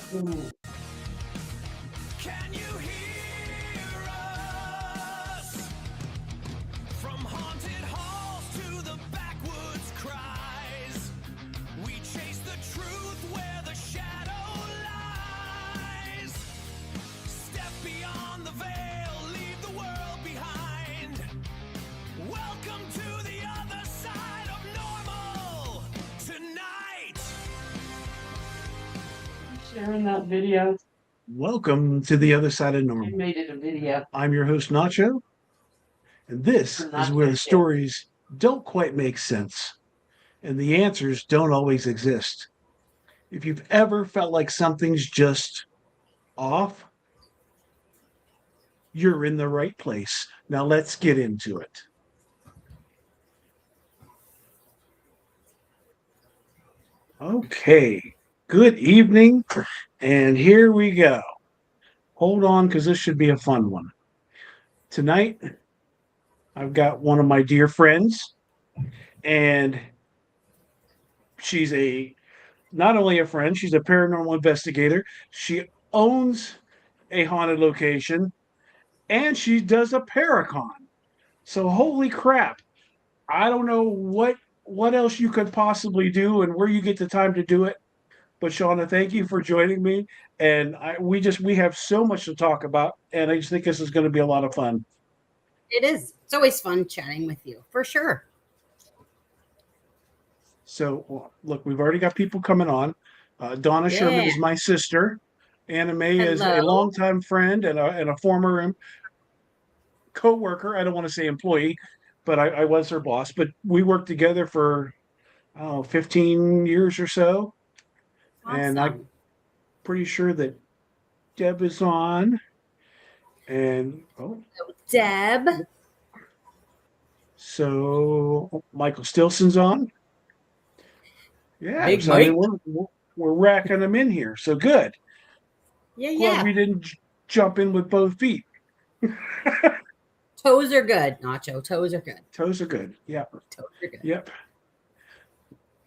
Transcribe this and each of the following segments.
Mm. Can you hear us? From haunted halls to the backwoods cries, we chase the truth where the shadow lies. Step beyond the veil, leave the world behind. Welcome to the other side of normal tonight. Sharing that video. Welcome to the other side of I normal. made it a video. I'm your host, Nacho, and this is where the stories don't quite make sense and the answers don't always exist. If you've ever felt like something's just off, you're in the right place. Now let's get into it. Okay, good evening, and here we go. Hold on, because this should be a fun one. Tonight, I've got one of my dear friends, and she's not only a friend, she's a paranormal investigator. She owns a haunted location, and she does a paracon. So holy crap. I don't know what else you could possibly do and where you get the time to do it. But Shawnna, thank you for joining me. And we have so much to talk about, and I just think this is going to be a lot of fun. It is. It's always fun chatting with you, for sure. So look, we've already got people coming on. Donna Sherman is my sister. Anna Mae is a longtime friend and a former co-worker. I don't want to say employee, but I was her boss. But we worked together for 15 years or so. Awesome. And I'm pretty sure that Deb is on. And Deb. So Michael Stilson's on. Yeah, Big so, I mean, we're racking them in here. So good. Yeah, Glad we didn't jump in with both feet. Toes are good, Nacho. Toes are good. Toes are good. Yep. Toes are good. Yep.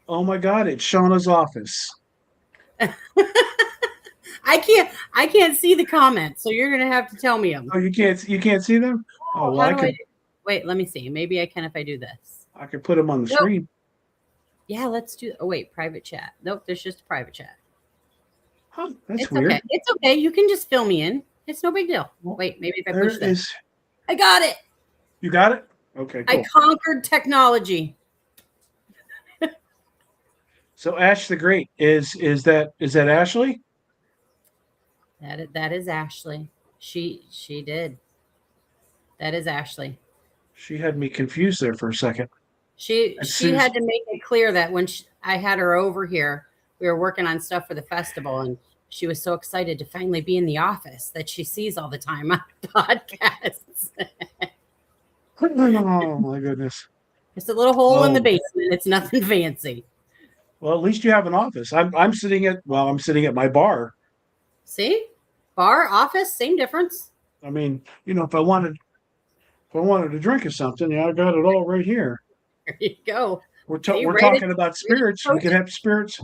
Oh my God! It's Shawnna's office. I can't see the comments, so you're gonna have to tell me them. Oh, you can't see them? Oh, well, wait, let me see. Maybe I can if I do this. I could put them on the screen. Yeah, let's do. Oh wait, private chat. Nope, there's just a private chat. Huh, that's it's weird. Okay. It's okay. You can just fill me in. It's no big deal. Wait, maybe if I push this. I got it. You got it? Okay, cool. I conquered technology. So Ash the Great is that Ashley? That is Ashley. She did. That is Ashley. She had me confused there for a second. She had to make it clear that when I had her over here, we were working on stuff for the festival, and she was so excited to finally be in the office that she sees all the time on podcasts. Oh my goodness! It's a little hole in the basement. It's nothing fancy. Well, at least you have an office. I'm sitting at my bar. See, bar, office, same difference. I mean, if I wanted to drink or something, I got it all right here. There you go. We're talking about spirits. We could have spirits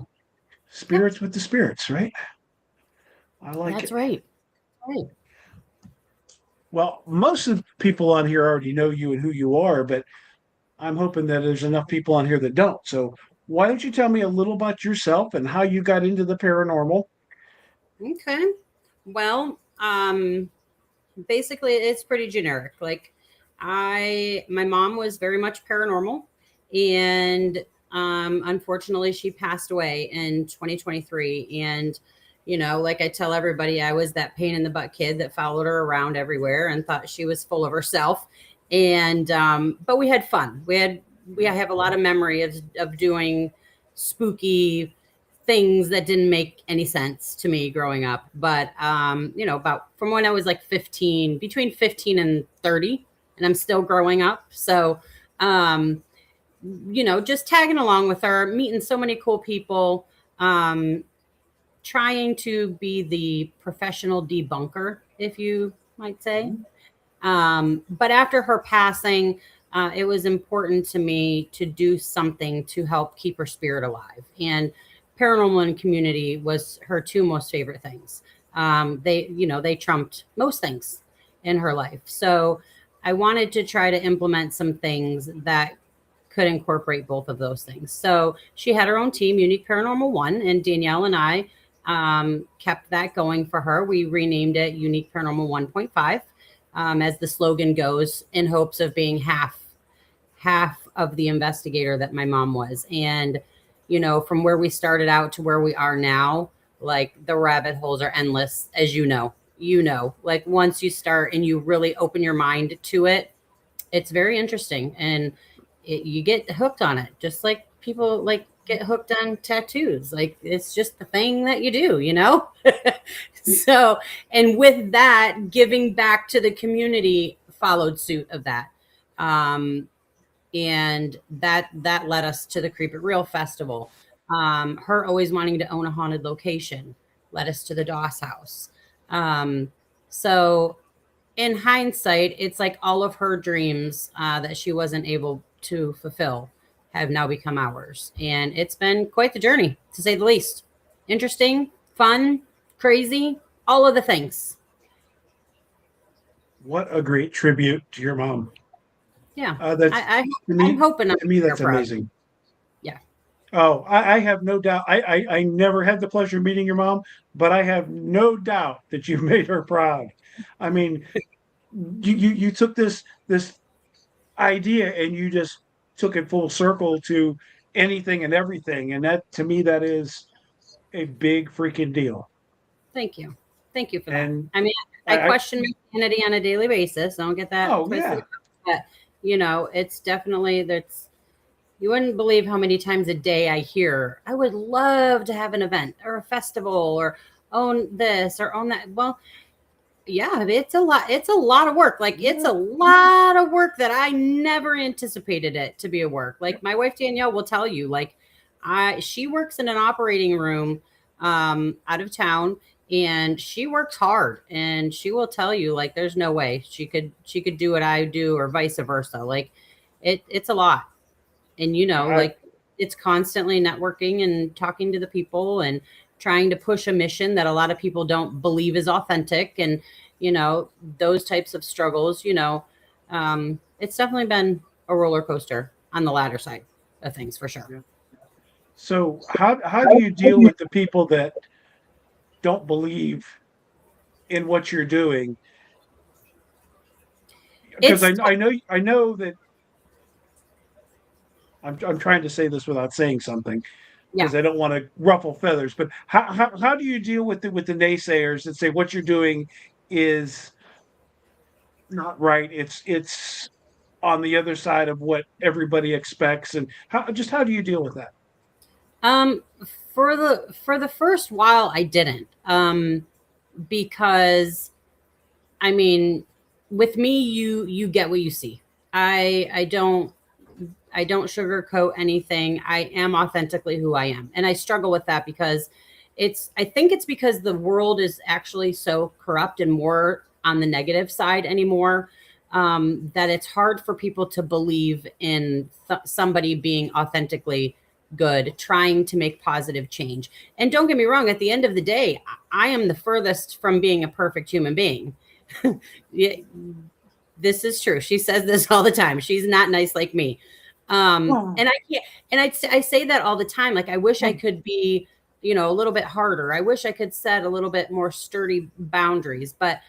with the spirits, right? I like it. That's right. Right. Well, most of the people on here already know you and who you are, but I'm hoping that there's enough people on here that don't. So why don't you tell me a little about yourself and how you got into the paranormal? Okay. Well, basically it's pretty generic. Like my mom was very much paranormal, and unfortunately she passed away in 2023. And like I tell everybody, I was that pain in the butt kid that followed her around everywhere and thought she was full of herself. And but we had fun. We have a lot of memory of doing spooky things that didn't make any sense to me growing up. But about from when I was like between 15 and 30, and I'm still growing up. So just tagging along with her, meeting so many cool people, trying to be the professional debunker, if you might say. But after her passing, it was important to me to do something to help keep her spirit alive. And paranormal and community was her two most favorite things. They trumped most things in her life. So I wanted to try to implement some things that could incorporate both of those things. So she had her own team, Unique Paranormal One, and Danielle and I kept that going for her. We renamed it Unique Paranormal 1.5, as the slogan goes, in hopes of being half of the investigator that my mom was. And from where we started out to where we are now, like the rabbit holes are endless, as like once you start and you really open your mind to it, it's very interesting, and you get hooked on it, just like people like get hooked on tattoos. Like it's just the thing that you do. So, and with that, giving back to the community followed suit of that. And that led us to the Creep It Real Festival. Her always wanting to own a haunted location led us to the Doss House. So in hindsight, it's like all of her dreams that she wasn't able to fulfill have now become ours. And it's been quite the journey, to say the least. Interesting, fun, crazy, all of the things. What a great tribute to your mom. Yeah. I'm hoping. To me, that's amazing. Yeah. Oh, I have no doubt. I never had the pleasure of meeting your mom, but I have no doubt that you made her proud. I mean, you took this idea and you just took it full circle to anything and everything, and that, to me, that is a big freaking deal. Thank you for that. And I mean, I question my sanity on a daily basis. Don't get that twisted. Yeah. But it's definitely, that's, you wouldn't believe how many times a day I hear, I would love to have an event or a festival or own this or own that. Well, yeah, it's a lot of work. Like it's a lot of work that I never anticipated it to be a work. Like my wife Danielle will tell you, like she works in an operating room out of town, and she works hard, and she will tell you, like, there's no way she could do what I do or vice versa. Like it's a lot. And like it's constantly networking and talking to the people and trying to push a mission that a lot of people don't believe is authentic, and those types of struggles. It's definitely been a roller coaster on the latter side of things, for sure. Yeah. So how do you deal with the people that don't believe in what you're doing? Because I know that I'm trying to say this without saying something, because I don't want to ruffle feathers. But how do you deal with the naysayers that say what you're doing is not right? It's on the other side of what everybody expects, and how do you deal with that? For the first while, I didn't, because I mean, with me, you get what you see. I don't sugarcoat anything. I am authentically who I am. And I struggle with that because I think it's because the world is actually so corrupt and more on the negative side anymore, that it's hard for people to believe in somebody being authentically good, trying to make positive change. And don't get me wrong, at the end of the day, I am the furthest from being a perfect human being. Yeah, this is true. She says this all the time. She's not nice like me. And I can't, and I say that all the time. Like, I wish I could be, a little bit harder. I wish I could set a little bit more sturdy boundaries, but,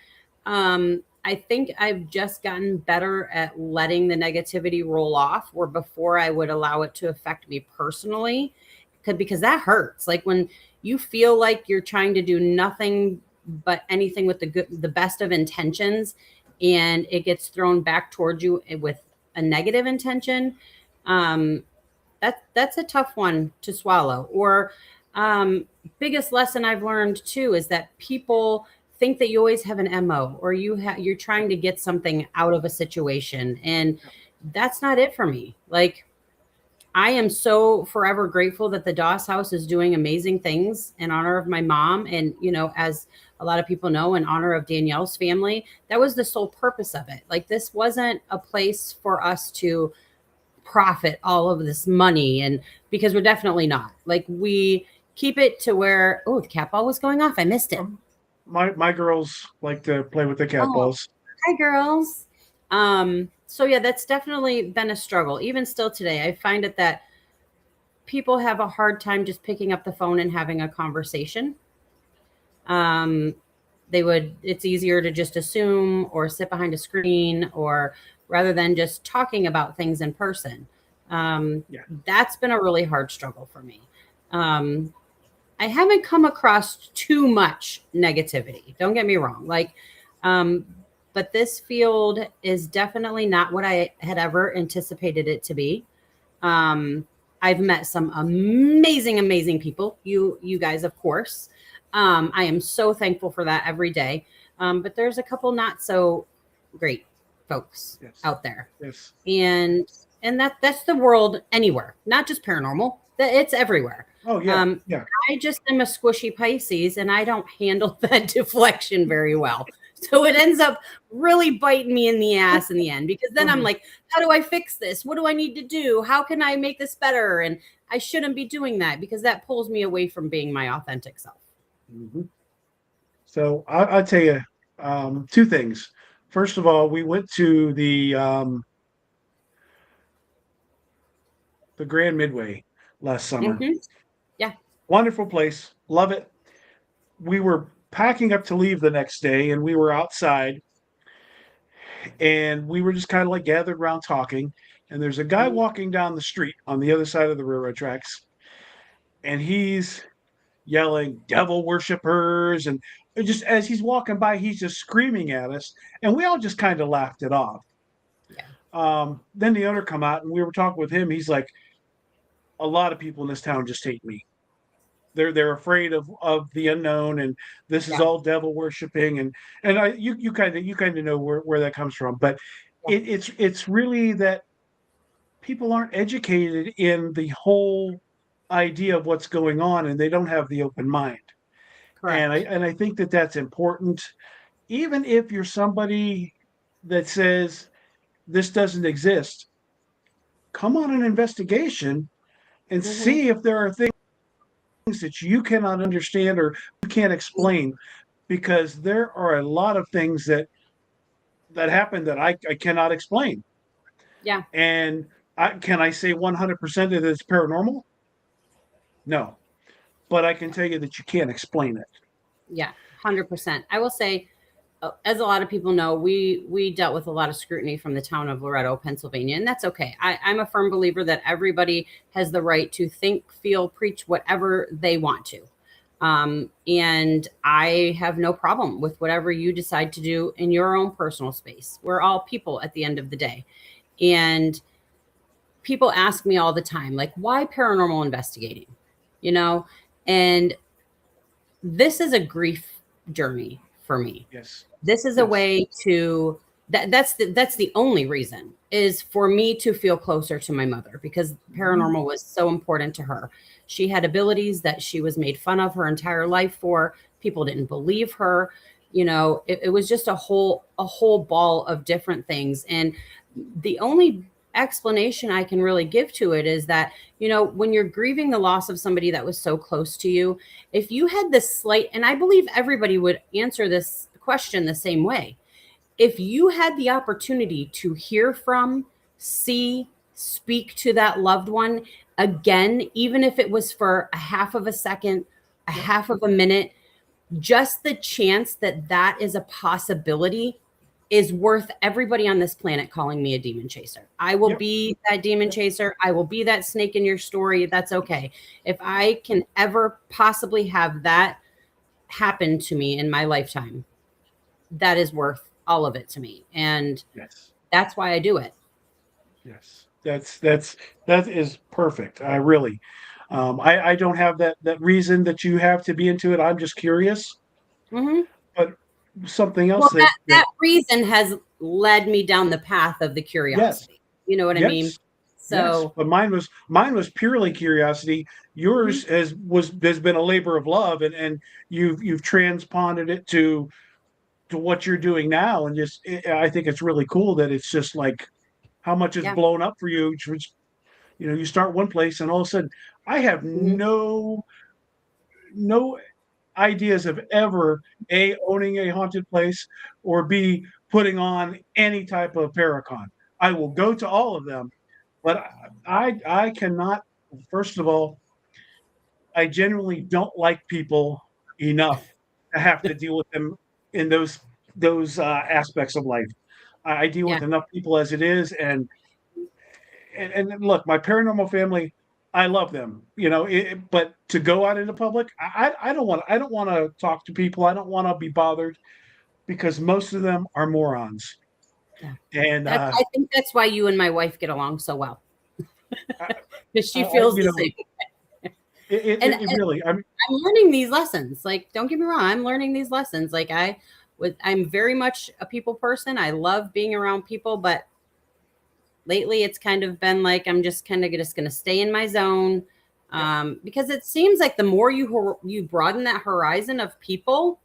I think I've just gotten better at letting the negativity roll off, where before I would allow it to affect me personally, because that hurts. Like when you feel like you're trying to do nothing but anything with the best of intentions, and it gets thrown back towards you with a negative intention. That's a tough one to swallow. Or biggest lesson I've learned too is that people think that you always have an MO, or you're trying to get something out of a situation, and that's not it for me. Like, I am so forever grateful that the Doss House is doing amazing things in honor of my mom, and as a lot of people know, in honor of Danielle's family. That was the sole purpose of it. Like, this wasn't a place for us to profit all of this money, and because we're definitely not. Like, we keep it to where, oh, the cat ball was going off. I missed it. My girls like to play with the cat Oh, balls. hi, girls. So yeah, that's definitely been a struggle. Even still today, I find it that people have a hard time just picking up the phone and having a conversation. Um, it's easier to just assume or sit behind a screen or rather than just talking about things in person. Yeah. That's been a really hard struggle for me. Um, I haven't come across too much negativity. Don't get me wrong. Um, but this field is definitely not what I had ever anticipated it to be. Um, I've met some amazing, amazing people. You guys, of course. I am so thankful for that every day. But there's a couple not so great folks Yes. out there, Yes. and that's the world anywhere, not just paranormal. That it's everywhere. Oh yeah. Yeah. I just am a squishy Pisces, and I don't handle that deflection very well. So it ends up really biting me in the ass in the end because then I'm Mhm. like, how do I fix this? What do I need to do? How can I make this better? And I shouldn't be doing that because that pulls me away from being my authentic self. Mhm. So I'll tell you two things. First of all, we went to the Grand Midway last summer. Hmm. Yeah. Wonderful place, love it. We were packing up to leave the next day, and we were outside, and we were just kind of like gathered around talking. And there's a guy Mhm. walking down the street on the other side of the railroad tracks, and he's yelling devil worshippers, and just as he's walking by, he's just screaming at us, and we all just kind of laughed it off. Yeah. Then the owner come out, and we were talking with him. He's like, a lot of people in this town just hate me. They're afraid of the unknown, and this is Yeah. all devil worshiping, and you kind of know where that comes from. But Yeah. it's really that people aren't educated in the whole idea of what's going on, and they don't have the open mind. And I Correct. and I think that that's important. Even if you're somebody that says this doesn't exist, come on an investigation and Hmm. see if there are things that you cannot understand or you can't explain, because there are a lot of things that happen that I cannot explain. Yeah. And can I say 100% that it's paranormal? No, but I can tell you that you can't explain it. Yeah. 100%. I will say, as a lot of people know, we dealt with a lot of scrutiny from the town of Loretto, Pennsylvania, and that's okay. I'm a firm believer that everybody has the right to think, feel, preach whatever they want to. And I have no problem with whatever you decide to do in your own personal space. We're all people at the end of the day. And people ask me all the time, like, why paranormal investigating? You know, and this is a grief journey for me. Yes. This is a Yes. way to that's the only reason is for me to feel closer to my mother because Mhm. paranormal was so important to her. She had abilities that she was made fun of her entire life for. People didn't believe her. It was just a whole ball of different things. And the only explanation I can really give to it is that, when you're grieving the loss of somebody that was so close to you, if you had this slight, and I believe everybody would answer this question the same way, if you had the opportunity to hear from, see, speak to that loved one again, even if it was for a half of a second, a Yep. half of a minute, just the chance that that is a possibility is worth everybody on this planet calling me a demon chaser. I will Yep. be that demon Yep. chaser. I will be that snake in your story. That's okay. If I can ever possibly have that happen to me in my lifetime, that is worth all of it to me. And Yes. that's why I do it. Yes. That is perfect. I really, I don't have that reason that you have to be into it. I'm just curious. Hmm. But something Well, else that that reason has led me down the path of the yes, curiosity. You know what I mean? yes, yes. So, But mine was purely curiosity. mhm, Yours has been a labor of love, and you've transponded it to what you're doing now, and just I think it's really cool that it's just like how much it's yeah. blown up for you. You start one place, and all of a sudden, I have Mhm. no no ideas of ever A, owning a haunted place, or B, putting on any type of paracon. I will go to all of them, but I cannot. First of all, I genuinely don't like people enough to have to deal with them in those aspects of life. I deal Yeah. with enough people as it is, and look, my paranormal family, I love them, but to go out into public, I don't want to talk to people. I don't want to be bothered because most of them are morons. Yeah. And I think that's why you and my wife get along so well, I, because she feels you the know, same. it really, I mean, I'm learning these lessons. Like, don't get me wrong, I'm learning these lessons. Like, I'm very much a people person. I love being around people, but lately it's kind of been like I'm just kind of just going to stay in my zone, because it seems like the more you broaden that horizon of people,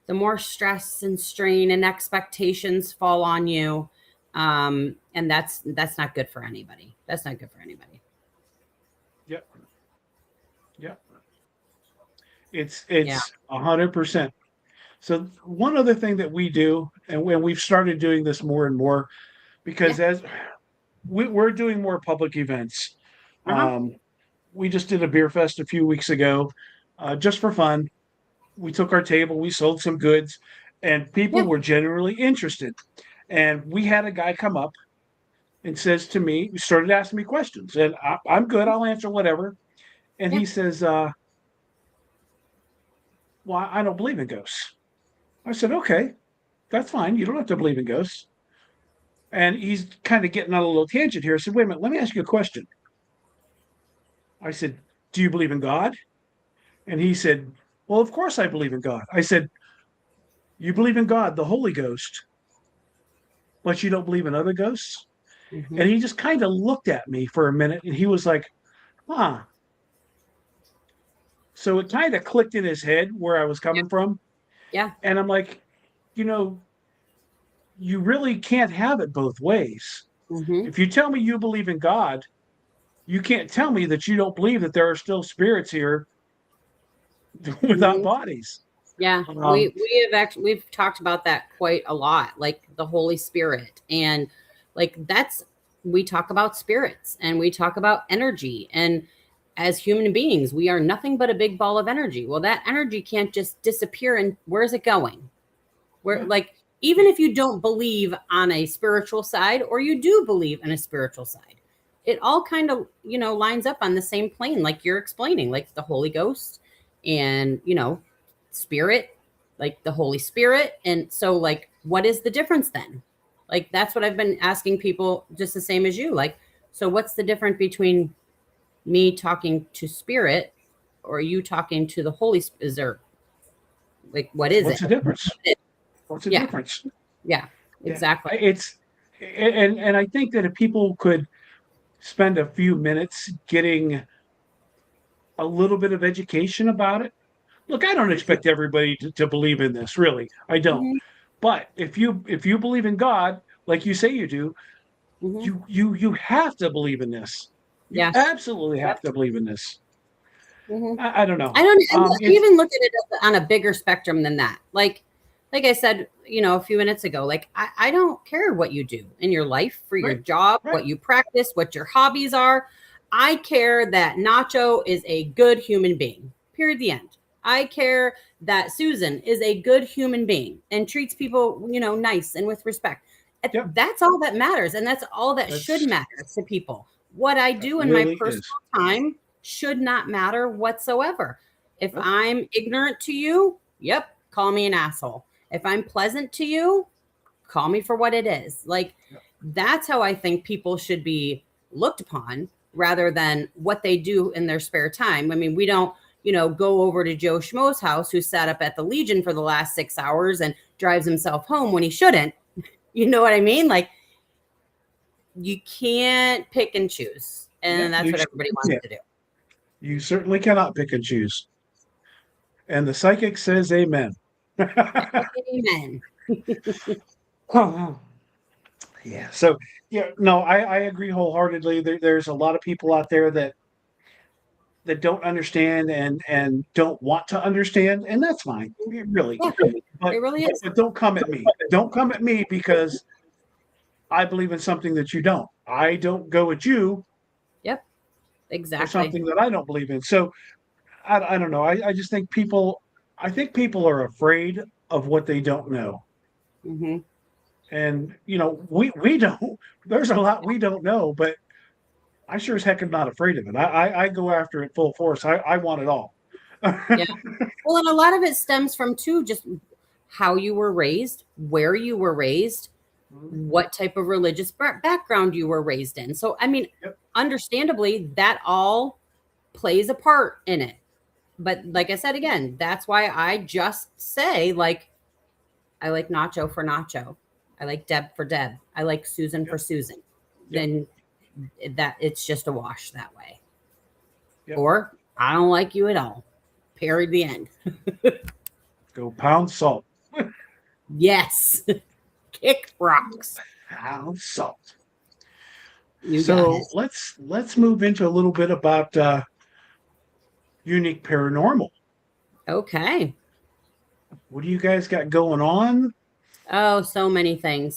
the more stress and strain and expectations fall on you, and that's not good for anybody. That's not good for anybody. yeah, yeah, it's Yeah. 100%. So one other thing that we do, and when we've started doing this more and more, Yeah. because as we're doing more public events. Uh-huh. Um, we just did a beer fest a few weeks ago, just for fun. We took our table, we sold some goods, and people Yeah. were generally interested. And we had a guy come up and says to me, he started asking me questions, and I'm good, I'll answer whatever. And Yeah. he says, "Well, I don't believe in ghosts." I said, "Okay, that's fine. You don't have to believe in ghosts." And he's kind of getting on a little tangent here. I said, "Wait a minute, let me ask you a question." I said, "Do you believe in God?" And he said, "Well, of course I believe in God." I said, "You believe in God, the Holy Ghost, but you don't believe in other ghosts?" Hmm. And he just kind of looked at me for a minute and he was like, huh. So it kind of clicked in his head where I was Yeah. coming from. Yeah. And I'm like, you know, you really can't have it both ways. Hmm. If you tell me you believe in God, you can't tell me that you don't believe that there are still spirits here without Hmm. bodies. Yeah, Um, we've talked about that quite a lot, like the Holy Spirit, and like that's we talk about spirits and we talk about energy, and as human beings, we are nothing but a big ball of energy. Well, that energy can't just disappear, and where's it going? Where, yeah, like, even if you don't believe on a spiritual side or you do believe in a spiritual side, it all kind of, lines up on the same plane, like you're explaining, like the Holy Ghost and, spirit, like the Holy Spirit. And so, like, what is the difference then? Like, that's what I've been asking people, just the same as you. Like, so what's the difference between me talking to spirit or you talking to the Holy Spirit? Is there, like, what is what's it? the difference? What's the Yeah. difference? Yeah, Yeah, exactly. it's and I think that if people could spend a few minutes getting a little bit of education about it. Look, I don't expect everybody to believe in this, really. I don't. Hmm. But if you believe in God, like you say you do, Hmm. you have to believe in this. You Yes. absolutely have Yep. to believe in this. Hmm. I don't know. I don't. I It's even look at it on a bigger spectrum than that. Like I said, a few minutes ago. Like, I don't care what you do in your life for your right, job, right. what you practice, what your hobbies are. I care that Nacho is a good human being. Period. The end. I care that Susan is a good human being and treats people, nice and with respect. Yep. That's all that matters, and that's all that should That's matter to people. What I that do in my really personal is. time should not matter whatsoever. If Nope. I'm ignorant to you, yep, call me an asshole. If I'm pleasant to you, call me for what it is. Like, Yep. that's how I think people should be looked upon rather than what they do in their spare time. I mean, we don't, go over to Joe Schmo's house who sat up at the Legion for the last 6 hours and drives himself home when he shouldn't. You know what I mean? Like, you can't pick and choose. Yeah, And that's you what everybody wants yeah, to do. you certainly cannot pick and choose. And the psychic says amen. Amen. Yeah. So yeah, no, I agree wholeheartedly. There's a lot of people out there that that don't understand and don't want to understand, and that's fine, really. Yeah, But it really is. but don't come at me. Don't come at me because I believe in something that you don't. I don't go at you Yep, for exactly. something that I don't believe in. So I don't know. I just think people. I think people are afraid of what they don't know, Hmm. and we don't. There's a lot we don't know, but I sure as heck am not afraid of it. I go after it full force. I want it all. Yeah. Well, and a lot of it stems from too just how you were raised, where you were raised, what type of religious background you were raised in. So, I mean, Yep. understandably, that all plays a part in it. But like I said again, that's why I just say, like, I like Nacho for Nacho. I like Deb for Deb. I like Susan for Yep. Susan. Yep. Then that it's just a wash that way. Yep. Or I don't like you at all. Period. The end. Go pound salt. Yes. Kick rocks. Pound salt. You got So it. let's move into a little bit about unique paranormal. Okay. What do you guys got going on? Oh, so many things.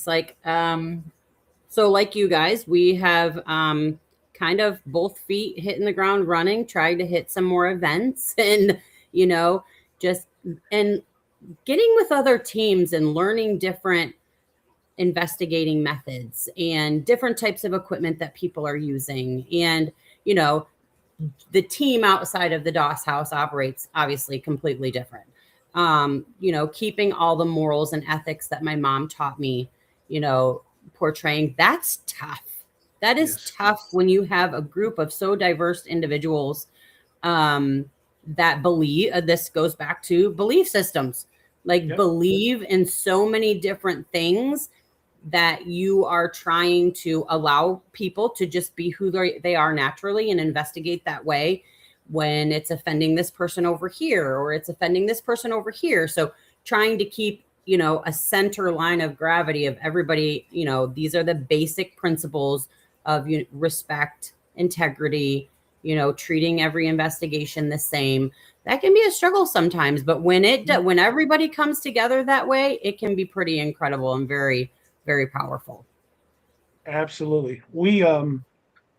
So like you guys, we have kind of both feet hitting the ground running, trying to hit some more events and, you know, just and getting with other teams and learning different investigating methods and different types of equipment that people are using. And, you know, the team outside of the DOS house operates obviously completely different. Keeping all the morals and ethics that my mom taught me, portraying, that's tough. That is Yes. tough when you have a group of so diverse individuals um, that believe. This goes back to belief systems, like Yep. believe in so many different things that you are trying to allow people to just be who they are naturally and investigate that way when it's offending this person over here or it's offending this person over here. So trying to keep, a center line of gravity of everybody, these are the basic principles of respect, integrity, treating every investigation the same. That can be a struggle sometimes, but when everybody comes together that way, it can be pretty incredible and very, very powerful. Absolutely. We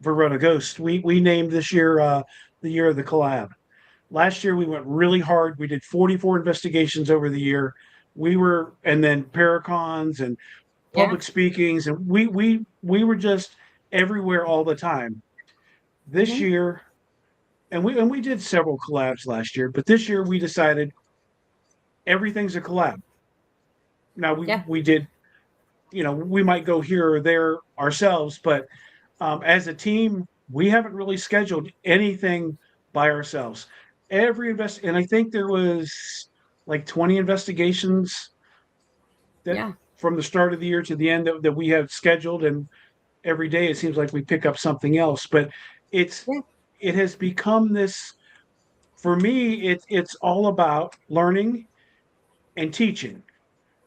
Verona Ghost. We named this year the year of the collab. Last year we went really hard. We did 44 investigations over the year. And then paracons and Yeah. public speakings, and we were just everywhere all the time. This Hmm. year, and we did several collabs last year, but this year we decided everything's a collab. Now Yeah. we did, we might go here or there ourselves, but as a team, we haven't really scheduled anything by ourselves. And I think there was like 20 investigations that Yeah. from the start of the year to the end that we have scheduled, and every day it seems like we pick up something else. But it's Yeah. it has become this for me. It's all about learning and teaching.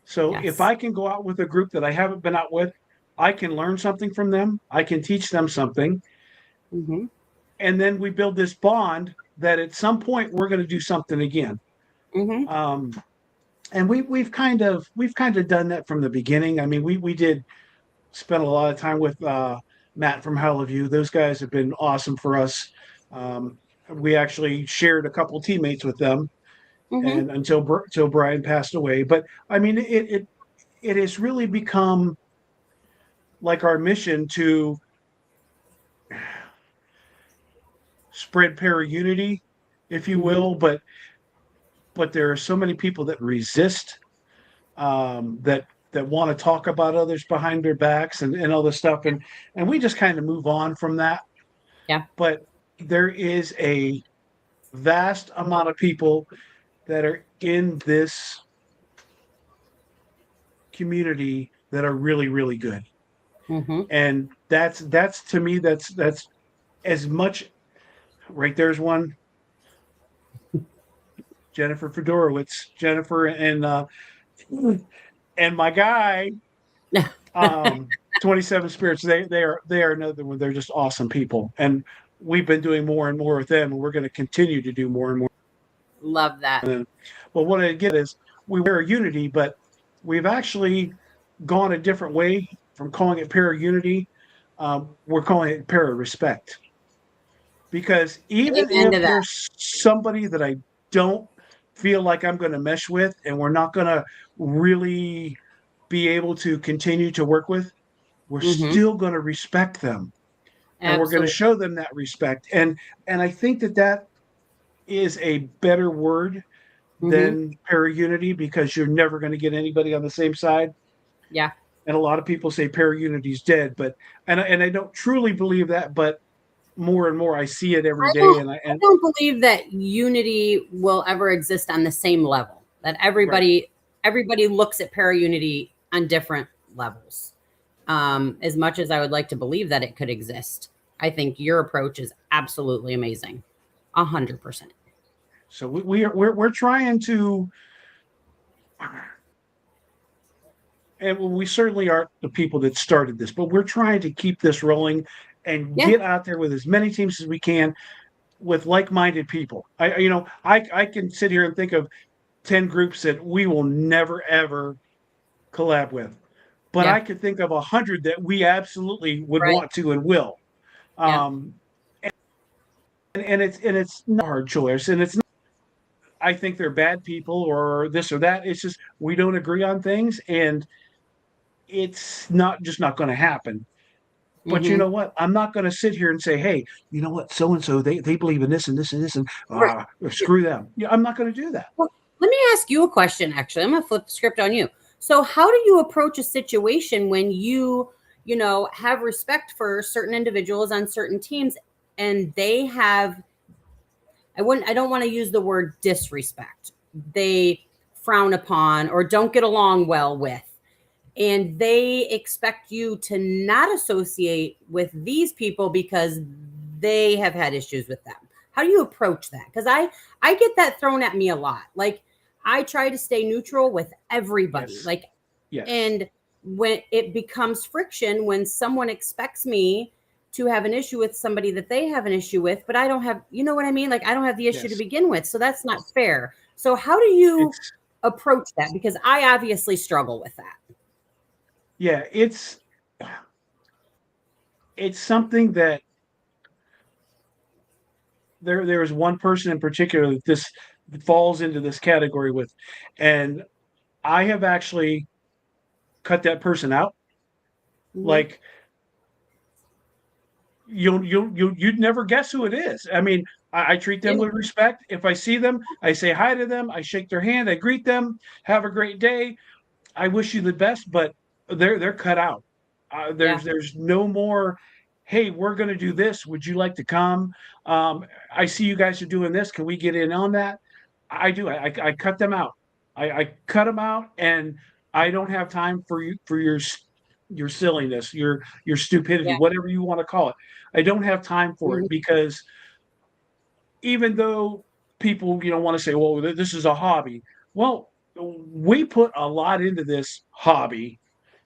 So if Yes. I can go out with a group that I haven't been out with, I can learn something from them. I can teach them something, Hmm. and then we build this bond that at some point we're going to do something again. Hmm. Um, and we've kind of done that from the beginning. I mean, we did spend a lot of time with Matt from Helleview. Those guys have been awesome for us. We actually shared a couple teammates with them, Hmm. and until Brian passed away. But I mean, it has really become like our mission to spread para unity, if you Hmm. will. But there are so many people that resist, that want to talk about others behind their backs and all this stuff, and we just kind of move on from that. Yeah. But there is a vast amount of people that are in this community that are really really good, Hmm. and that's to me that's as much. Right, there's one, Jennifer Fedorowicz, Jennifer and my guy, um 27 spirits. They are another one. They're just awesome people, and we've been doing more and more with them, and we're going to continue to do more and more. Love that. Well, what I get is we wear unity, but we've actually gone a different way from calling it para unity. We're calling it para respect, because even Amen if to that. there's somebody that I don't feel like I'm going to mesh with, and we're not going to really be able to continue to work with, we're Mm-hmm. still going to respect them, and we're going to Absolutely. show them that respect. And I think that that is a better word Mm-hmm. than para unity, because you're never going to get anybody on the same side. Yeah. And a lot of people say para unity is dead, but and I don't truly believe that, but more and more I see it every day. And I don't believe that unity will ever exist on the same level. That right, everybody looks at para unity on different levels. As much as I would like to believe that it could exist, I think your approach is absolutely amazing. 100%. so we're trying to, and we certainly aren't the people that started this, but we're trying to keep this rolling and Yeah. get out there with as many teams as we can with like-minded people. I can sit here and think of 10 groups that we will never ever collab with, but Yeah. I could think of 100 that we absolutely would Right. want to and will. Yeah. Um, and it's not a hard choice, and it's not, I think they're bad people or this or that. It's just we don't agree on things, and it's not going to happen. But you Mm-hmm. know what? I'm not going to sit here and say, hey, you know what? So and so they believe in this and this and this, and Right. screw them. Yeah, I'm not going to do that. Well, let me ask you a question, actually. I'm going to flip the script on you. So, how do you approach a situation when have respect for certain individuals on certain teams and they have, I don't want to use the word disrespect. They frown upon or don't get along well with, and they expect you to not associate with these people because they have had issues with them. How do you approach that? Because I get that thrown at me a lot. Like, I try to stay neutral with everybody. Yes, Like, yes, and when it becomes friction, when someone expects me to have an issue with somebody that they have an issue with, but I don't have, you know what I mean? Like, I don't have the issue to yes. begin with. So that's not fair. So how do you It's approach that? Because I obviously struggle with that. yeah, it's something that there is one person in particular that this falls into this category with, and I have actually cut that person out. Mm-hmm. Like, you'd never guess who it is. I mean, I treat them Yeah. with respect. If I see them, I say hi to them, I shake their hand, I greet them, have a great day, I wish you the best, but they're cut out. Yeah. There's no more. Hey, we're going to do this. Would you like to come? I see you guys are doing this. Can we get in on that? I do. I cut them out. I cut them out, and I don't have time for you for your silliness, your stupidity, Yeah. whatever you want to call it. I don't have time for it, Mhm. because even though people want to say, well, this is a hobby. Well, we put a lot into this hobby,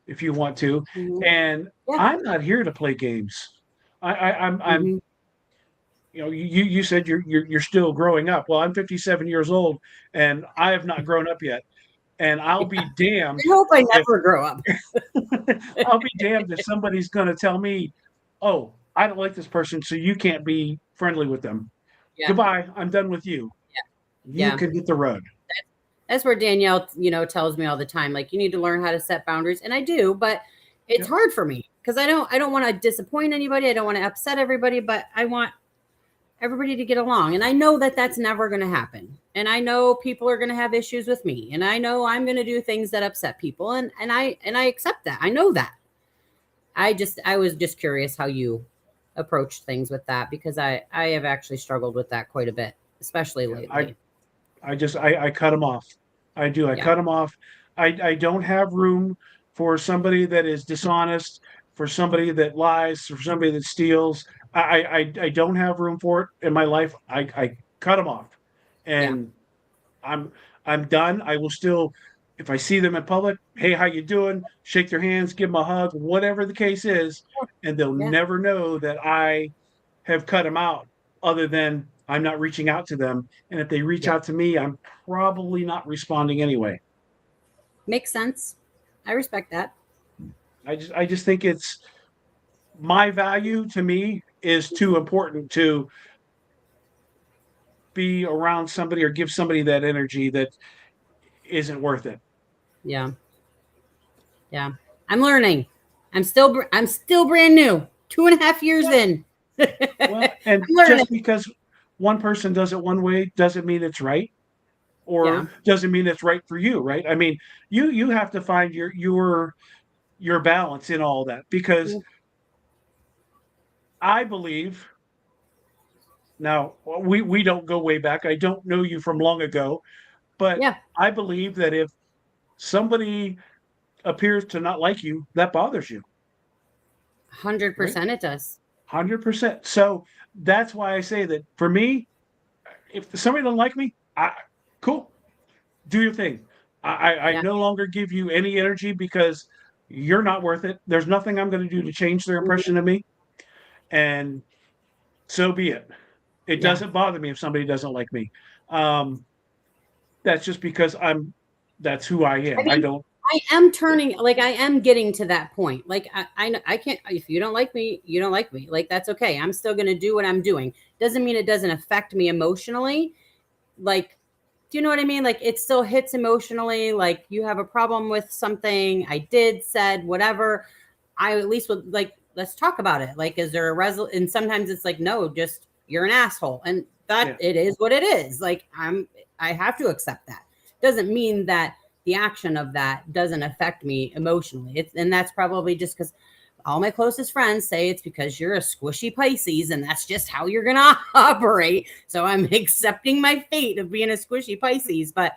if you want to, Mhm. and Yeah. I'm not here to play games. I'm Mhm. you said you're still growing up. Well, I'm 57 years old, and I have not grown up yet, and I'll Yeah. be damned I hope I if never grow up. I'll be damned if somebody's going to tell me, oh, I don't like this person, so you can't be friendly with them. Yeah. Goodbye, I'm done with you. You Yeah. can hit the road. That's where Danielle, tells me all the time, like, you need to learn how to set boundaries. And I do, but it's Yep. hard for me because I don't want to disappoint anybody. I don't want to upset everybody, but I want everybody to get along. And I know that that's never going to happen. And I know people are going to have issues with me. And I know I'm going to do things that upset people. And I accept that. I know that. I was just curious how you approached things with that because I have actually struggled with that quite a bit, especially Yeah, I lately. I just I cut them off. I do. I Yeah. cut them off. I don't have room for somebody that is dishonest, for somebody that lies, for somebody that steals. I don't have room for it in my life. I cut them off, Yeah. and I'm I'm done. I will still, if I see them in public, hey, how you doing? Shake their hands, give them a hug, whatever the case is, and they'll Yeah. never know that I have cut them out other than I'm not reaching out to them. And if they reach Yeah. out to me, I'm probably not responding anyway. Makes sense. I respect that. I just think it's my value to me is too important to be around somebody or give somebody that energy that isn't worth it. Yeah. Yeah. I'm learning. I'm still brand new. 2.5 years in. Well, and I'm learning. just because one person does it one way doesn't mean it's right, Yeah. or doesn't mean it's right for you, right? I mean, you have to find your balance in all that because I believe now we don't go way back. I don't know you from long ago, but Yeah. I believe that if somebody appears to not like you, that bothers you, right? 100% it does. 100%. So that's why I say that for me, if somebody doesn't like me, cool, do your thing. I Yeah. no longer give you any energy because you're not worth it. There's nothing I'm going to do to change their Mhm. impression of me, and so be it. It Yeah. doesn't bother me if somebody doesn't like me. Um, that's just because that's who I I am. I mean, don't. I am turning, like, I am getting to that point. Like, I can't, if you don't like me, you don't like me. Like, that's okay. I'm still going to do what I'm doing. Doesn't mean it doesn't affect me emotionally. Like, do you know what I mean? Like, it still hits emotionally. Like, you have a problem with something I did, said, whatever. I at least would like, let's talk about it. Like, is there a and sometimes it's like, no, just you're an asshole. And that Yeah, it is what it is. Like, I have to accept that. Doesn't mean that the action of that doesn't affect me emotionally. And that's probably just because all my closest friends say it's because you're a squishy Pisces and that's just how you're going to operate. So I'm accepting my fate of being a squishy Pisces, but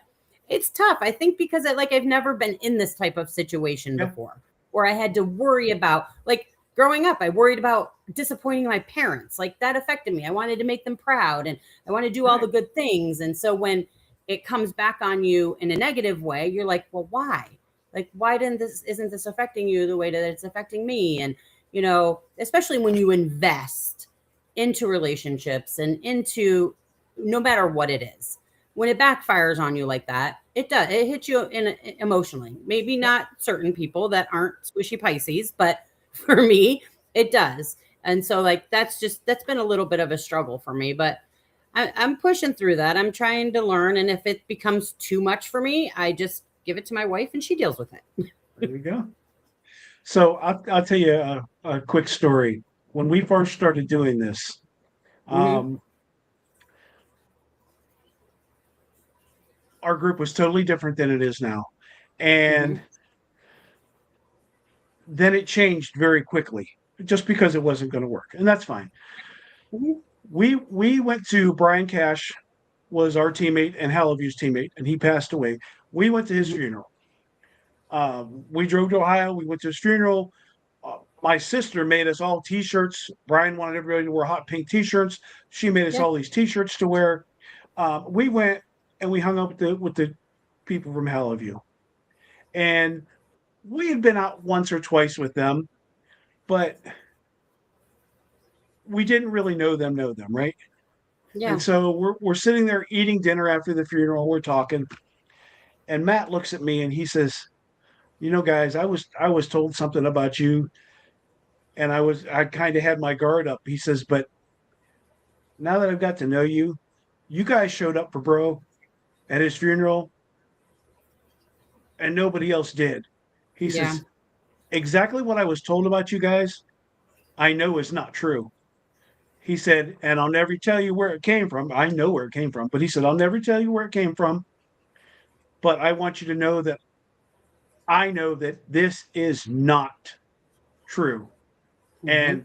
it's tough. I think because I've never been in this type of situation yeah, before where I had to worry about, like, growing up, I worried about disappointing my parents. Like, that affected me. I wanted to make them proud and I want to do all the right. good things. And so when it comes back on you in a negative way, you're like, well, why? Like, why isn't this affecting you the way that it's affecting me? And, especially when you invest into relationships and into, no matter what it is, when it backfires on you like that, it hits you emotionally. Maybe Yep. not certain people that aren't squishy Pisces, but for me, it does. And so, like, that's been a little bit of a struggle for me, but I'm pushing through that. I'm trying to learn. And if it becomes too much for me, I just give it to my wife and she deals with it. There we go. So I'll tell you a quick story. When we first started doing this, Hmm. um, our group was totally different than it is now, Hmm. and then it changed very quickly, just because it wasn't going to work, and that's fine. Hmm. We went to Brian Cash was our teammate and Halaview's teammate, and he passed away. We went to his funeral. We drove to Ohio. We went to his funeral. My sister made us all T-shirts. Brian wanted everybody to wear hot pink T-shirts. She made us Yeah. all these T-shirts to wear. We went and we hung up with the people from Hallview, and we had been out once or twice with them, but we didn't really know them, right? And Yeah. so we're sitting there eating dinner after the funeral. We're talking, and Matt looks at me and he says, guys, I was told something about you, and I kind of had my guard up. He says, but now that I've got to know you, you guys showed up for bro at his funeral, and nobody else did. He Yeah. says, exactly what I was told about you guys, I know is not true. He said, and I'll never tell you where it came from. I know where it came from, but he said, I'll never tell you where it came from. But I want you to know that I know that this is not true. Hmm. And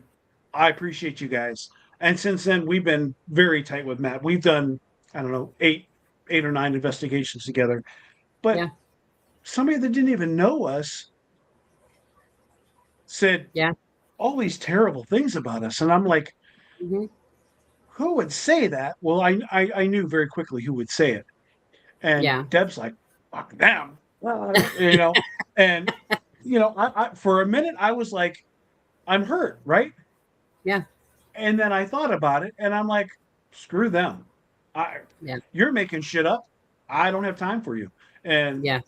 I appreciate you guys. And since then, we've been very tight with Matt. We've done, I don't know, eight or nine investigations together. But Yeah. somebody that didn't even know us said Yeah. all these terrible things about us. And I'm like, Hmm. who would say that? Well, I knew very quickly who would say it. And Yeah. Deb's like, fuck them. You know, and for a minute I was like, I'm hurt, right? Yeah. And then I thought about it, and I'm like, screw them. I, Yeah. you're making shit up. I don't have time for you. And Yeah.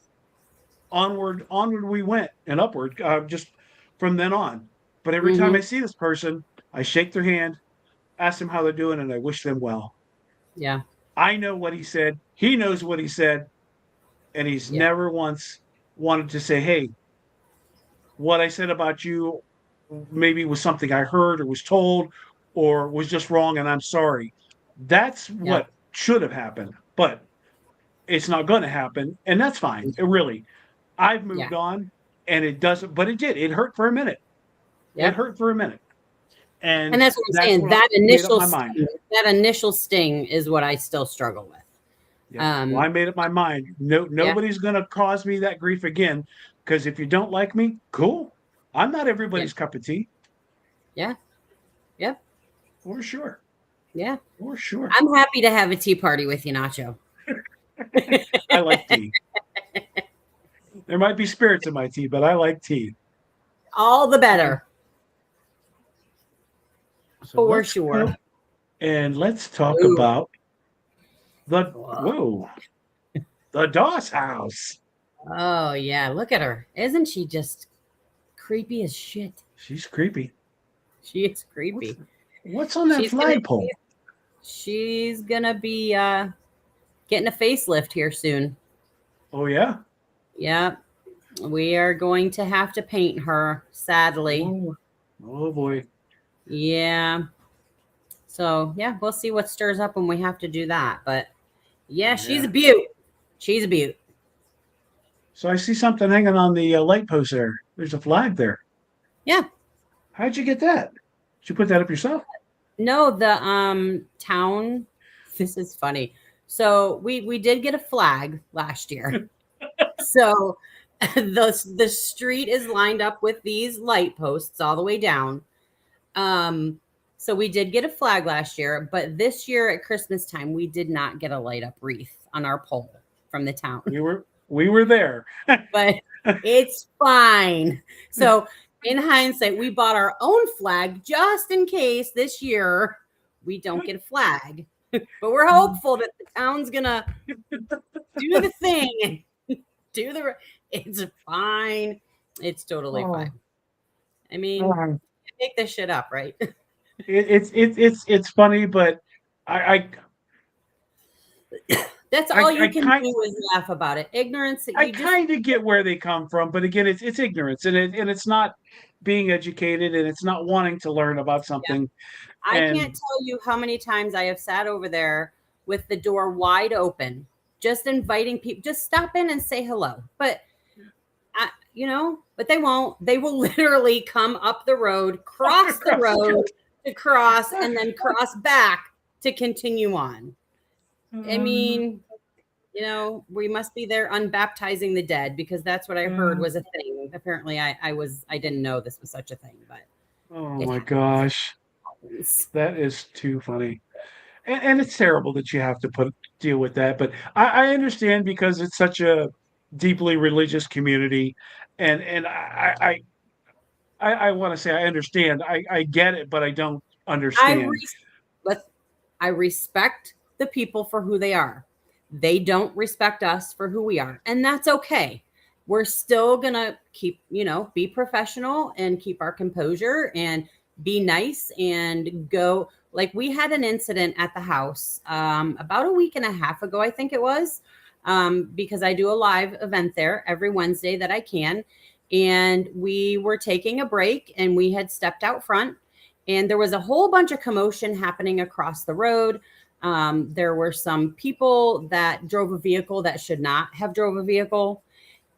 onward we went, and upward, just from then on. But every time Hmm. I see this person, I shake their hand, ask them how they're doing, and I wish them well. Yeah. I know what he said. He knows what he said, and he's Yeah. never once wanted to say, "Hey, what I said about you maybe was something I heard or was told or was just wrong, and I'm sorry." That's Yeah. what should have happened, but it's not going to happen, and that's fine. It really, I've Yeah. moved on, and it doesn't. But it did. It hurt for a minute. It Yep. hurt for a minute, And and that's what I'm that's saying. when I made up my mind. That initial sting is what I still struggle with. Yeah. Well, I made up my mind. No, Yeah. nobody's going to cause me that grief again. Because if you don't like me, cool. I'm not Yeah. everybody's cup of tea, Yeah. Yep. for sure. Yeah. For sure. I'm happy to have a tea party with you, Nacho. I like tea. There might be spirits in my tea, but I like tea. All the better. So For let's sure. go and let's talk Ooh. about the Doss house. Oh yeah, look at her. Isn't she just creepy as shit? She's creepy. She is creepy. What's on that She's gonna flagpole? she's gonna be getting a facelift here soon. Oh yeah. Yeah. We are going to have to paint her, sadly. Oh boy. Yeah. So yeah, we'll see what stirs up when we have to do that. But yeah, she's a Yeah. beaut. She's a beaut. So I see something hanging on the light post there. There's a flag there. Yeah. How'd you get that? Did you put that up yourself? No, the town. This is funny. So we did get a flag last year. So the street is lined up with these light posts all the way down. So we did get a flag last year, but this year at Christmas time we did not get a light up wreath on our pole from the town. We were there. But it's fine. So in hindsight, we bought our own flag just in case this year we don't get a flag. But we're hopeful that the town's gonna do the thing. It's fine. It's totally fine. I mean, make this shit up, right? It's funny, but I That's all you can do is laugh about it. Ignorance. I kind of get where they come from, but again, it's ignorance, and it's not being educated, and it's not wanting to learn about something. Yeah. I can't tell you how many times I have sat over there with the door wide open, just inviting people, just stop in and say hello. But but they won't. They will literally come up the road, cross the road to cross, and then cross back to continue on. I mean, we must be there unbaptizing the dead, because that's what I heard was a thing. Apparently I didn't know this was such a thing, but oh my gosh, that is too funny. And it's terrible that you have to deal with that, but I understand, because it's such a deeply religious community, and I want to say I understand. I get it, but I don't understand. I respect the people for who they are. They don't respect us for who we are, and that's okay. We're still gonna keep, be professional and keep our composure and be nice and go. Like, we had an incident at the house about a week and a half ago, I think it was, because I do a live event there every Wednesday that I can. And we were taking a break, and we had stepped out front, and there was a whole bunch of commotion happening across the road. There were some people that drove a vehicle that should not have drove a vehicle.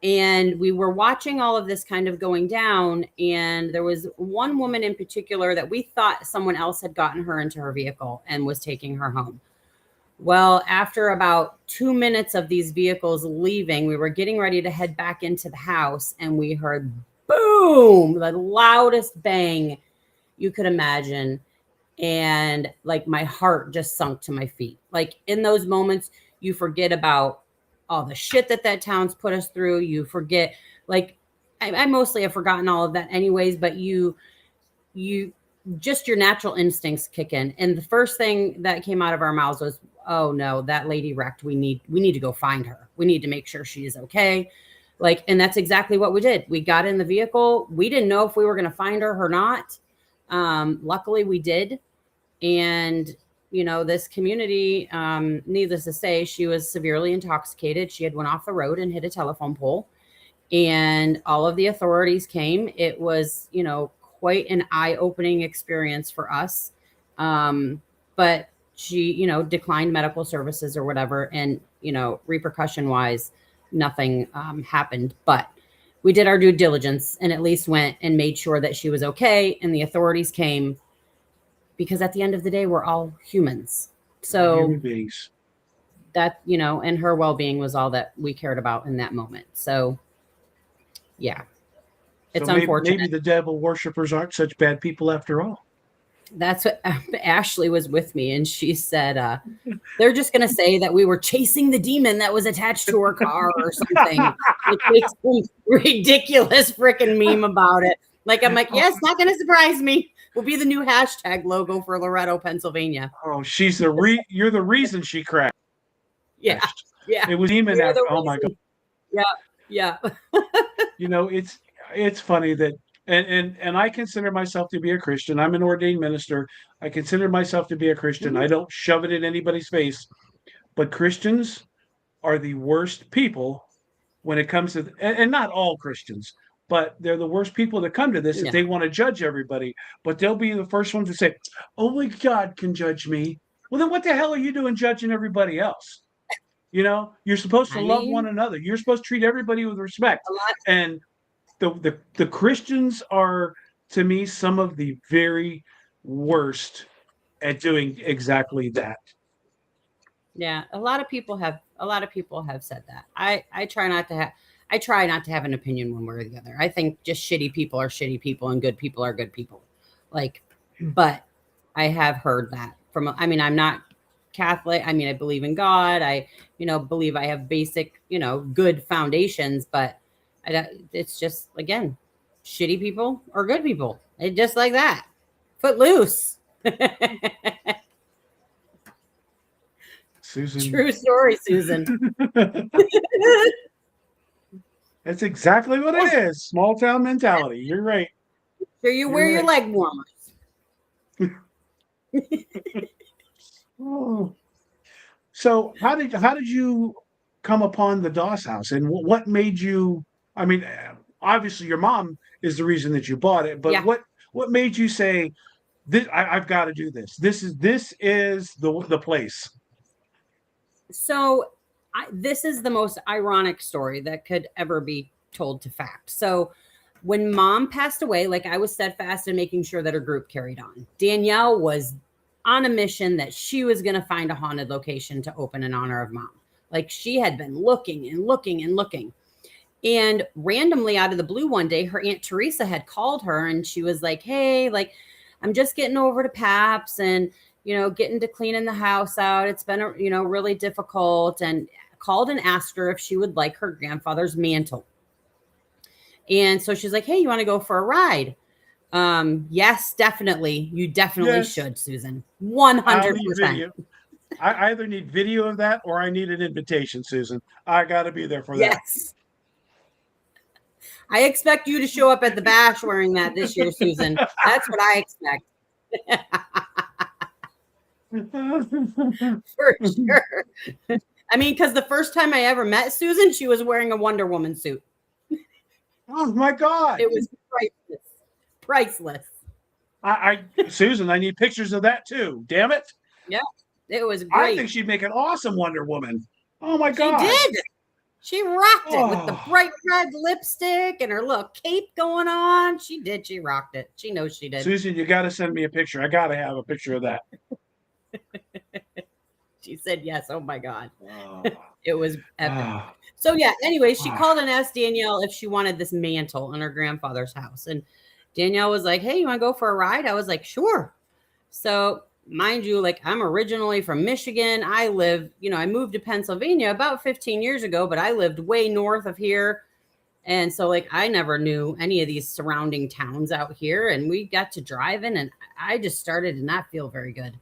And we were watching all of this kind of going down. And there was one woman in particular that we thought someone else had gotten her into her vehicle and was taking her home. Well, after about 2 minutes of these vehicles leaving, we were getting ready to head back into the house, and we heard boom, the loudest bang you could imagine. And like, my heart just sunk to my feet. Like, in those moments, you forget about all the shit that town's put us through. You forget, like, I mostly have forgotten all of that anyways, but you just your natural instincts kick in. And the first thing that came out of our mouths was, oh no, that lady wrecked. We need to go find her. We need to make sure she is okay. Like, and that's exactly what we did. We got in the vehicle. We didn't know if we were going to find her or not. Luckily we did. And, you know, this community, needless to say, she was severely intoxicated. She had went off the road and hit a telephone pole, and all of the authorities came. It was, you know, quite an eye-opening experience for us. But she, you know, declined medical services or whatever. And, you know, repercussion wise, nothing happened, but we did our due diligence and at least went and made sure that she was okay. And the authorities came, because at the end of the day, we're all humans. So Human beings. that, you know, and her well-being was all that we cared about in that moment. So yeah, it's So unfortunate. maybe the devil worshippers aren't such bad people after all. That's what Ashley was with me, and she said they're just going to say that we were chasing the demon that was attached to her car or something. It makes some ridiculous freaking meme about it. Like, I'm like, yes, not going to surprise me. Will be the new hashtag logo for Loretto, Pennsylvania. Oh, she's you're the reason she crashed. Yeah, yeah. It was demon. You're the Oh my God. Yeah. You know, it's funny that and I consider myself to be a Christian. I'm an ordained minister. I consider myself to be a Christian. I don't shove it in anybody's face, but Christians are the worst people when it comes to, and not all Christians, but they're the worst people to come to this if they want to judge everybody. But they'll be the first ones to say, only God can judge me. Well, then what the hell are you doing judging everybody else? You know, you're supposed to love one another. You're supposed to treat everybody with respect. And the Christians are, to me, some of the very worst at doing exactly that. Yeah, a lot of people have said that. I try not to have an opinion one way or the other. I think just shitty people are shitty people and good people are good people. Like, but I have heard that from, I mean, I'm not Catholic. I mean, I believe in God. I, you know, believe I have basic, you know, good foundations, but it's just, again, shitty people or good people. It's just like that. Footloose. Susan. True story, Susan. That's exactly what it is. Small town mentality. You're right. Sure, you wear your leg warmers. Oh. So how did you come upon the Doss house, and what made you? I mean, obviously your mom is the reason that you bought it, but what made you say, "This I've got to do this. This is the place." So this is the most ironic story that could ever be told to fact. So when mom passed away, like, I was steadfast in making sure that her group carried on. Danielle was on a mission that she was going to find a haunted location to open in honor of mom. Like, she had been looking and looking and looking. And randomly out of the blue one day, her Aunt Teresa had called her and she was like, hey, like, I'm just getting over to Paps and, you know, getting to cleaning the house out. It's been, you know, really difficult, and called and asked her if she would like her grandfather's mantle. And so she's like, hey, you want to go for a ride? Yes, definitely. You definitely should, Susan. 100%. I either need video of that or I need an invitation, Susan. I got to be there for that. Yes. I expect you to show up at the bash wearing that this year, Susan. That's what I expect. For sure. I mean, because the first time I ever met Susan, she was wearing a Wonder Woman suit. Oh my God. It was priceless. Susan, I need pictures of that too. Damn it. Yeah, it was great. I think she'd make an awesome Wonder Woman. Oh my God. She did. She rocked it with the bright red lipstick and her little cape going on. She did. She rocked it. She knows she did. Susan, you got to send me a picture. I got to have a picture of that. She said yes. Oh my God. It was epic. So yeah, anyway, she called and asked Danielle if she wanted this mantle in her grandfather's house. And Danielle was like, hey, you want to go for a ride? I was like, sure. So mind you, like, I'm originally from Michigan. I moved to Pennsylvania about 15 years ago, but I lived way north of here. And so, like, I never knew any of these surrounding towns out here. And we got to drive in, and I just started to not feel very good.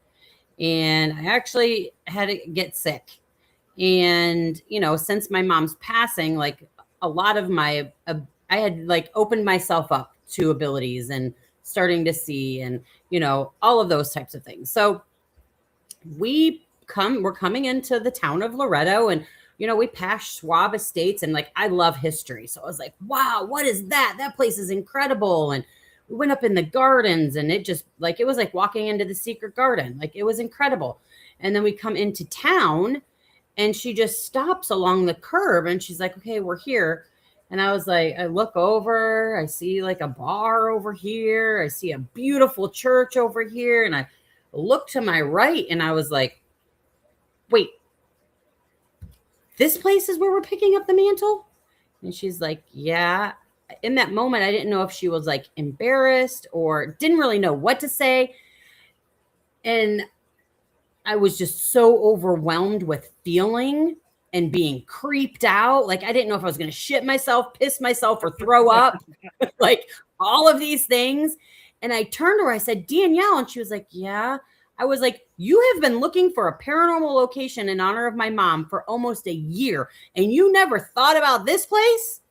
And I actually had to get sick. And, since my mom's passing, like, a lot of my, I had like opened myself up to abilities and starting to see and, all of those types of things. So we're coming into the town of Loretto, and we passed Schwab Estates, and like I love history, so I was like, wow, what is that? That place is incredible. And we went up in the gardens, and it just like it was like walking into the secret garden. Like, it was incredible. And then we come into town, and she just stops along the curb, and she's like, okay, we're here. And I was like, I look over, I see like a bar over here, I see a beautiful church over here, and I looked to my right, and I was like, wait, this place is where we're picking up the mantle? And she's like, yeah. In that moment, I didn't know if she was like embarrassed or didn't really know what to say. And I was just so overwhelmed with feeling and being creeped out. Like, I didn't know if I was going to shit myself, piss myself, or throw up, like all of these things. And I turned to her, I said, Danielle. And she was like, yeah. I was like, you have been looking for a paranormal location in honor of my mom for almost a year, and you never thought about this place?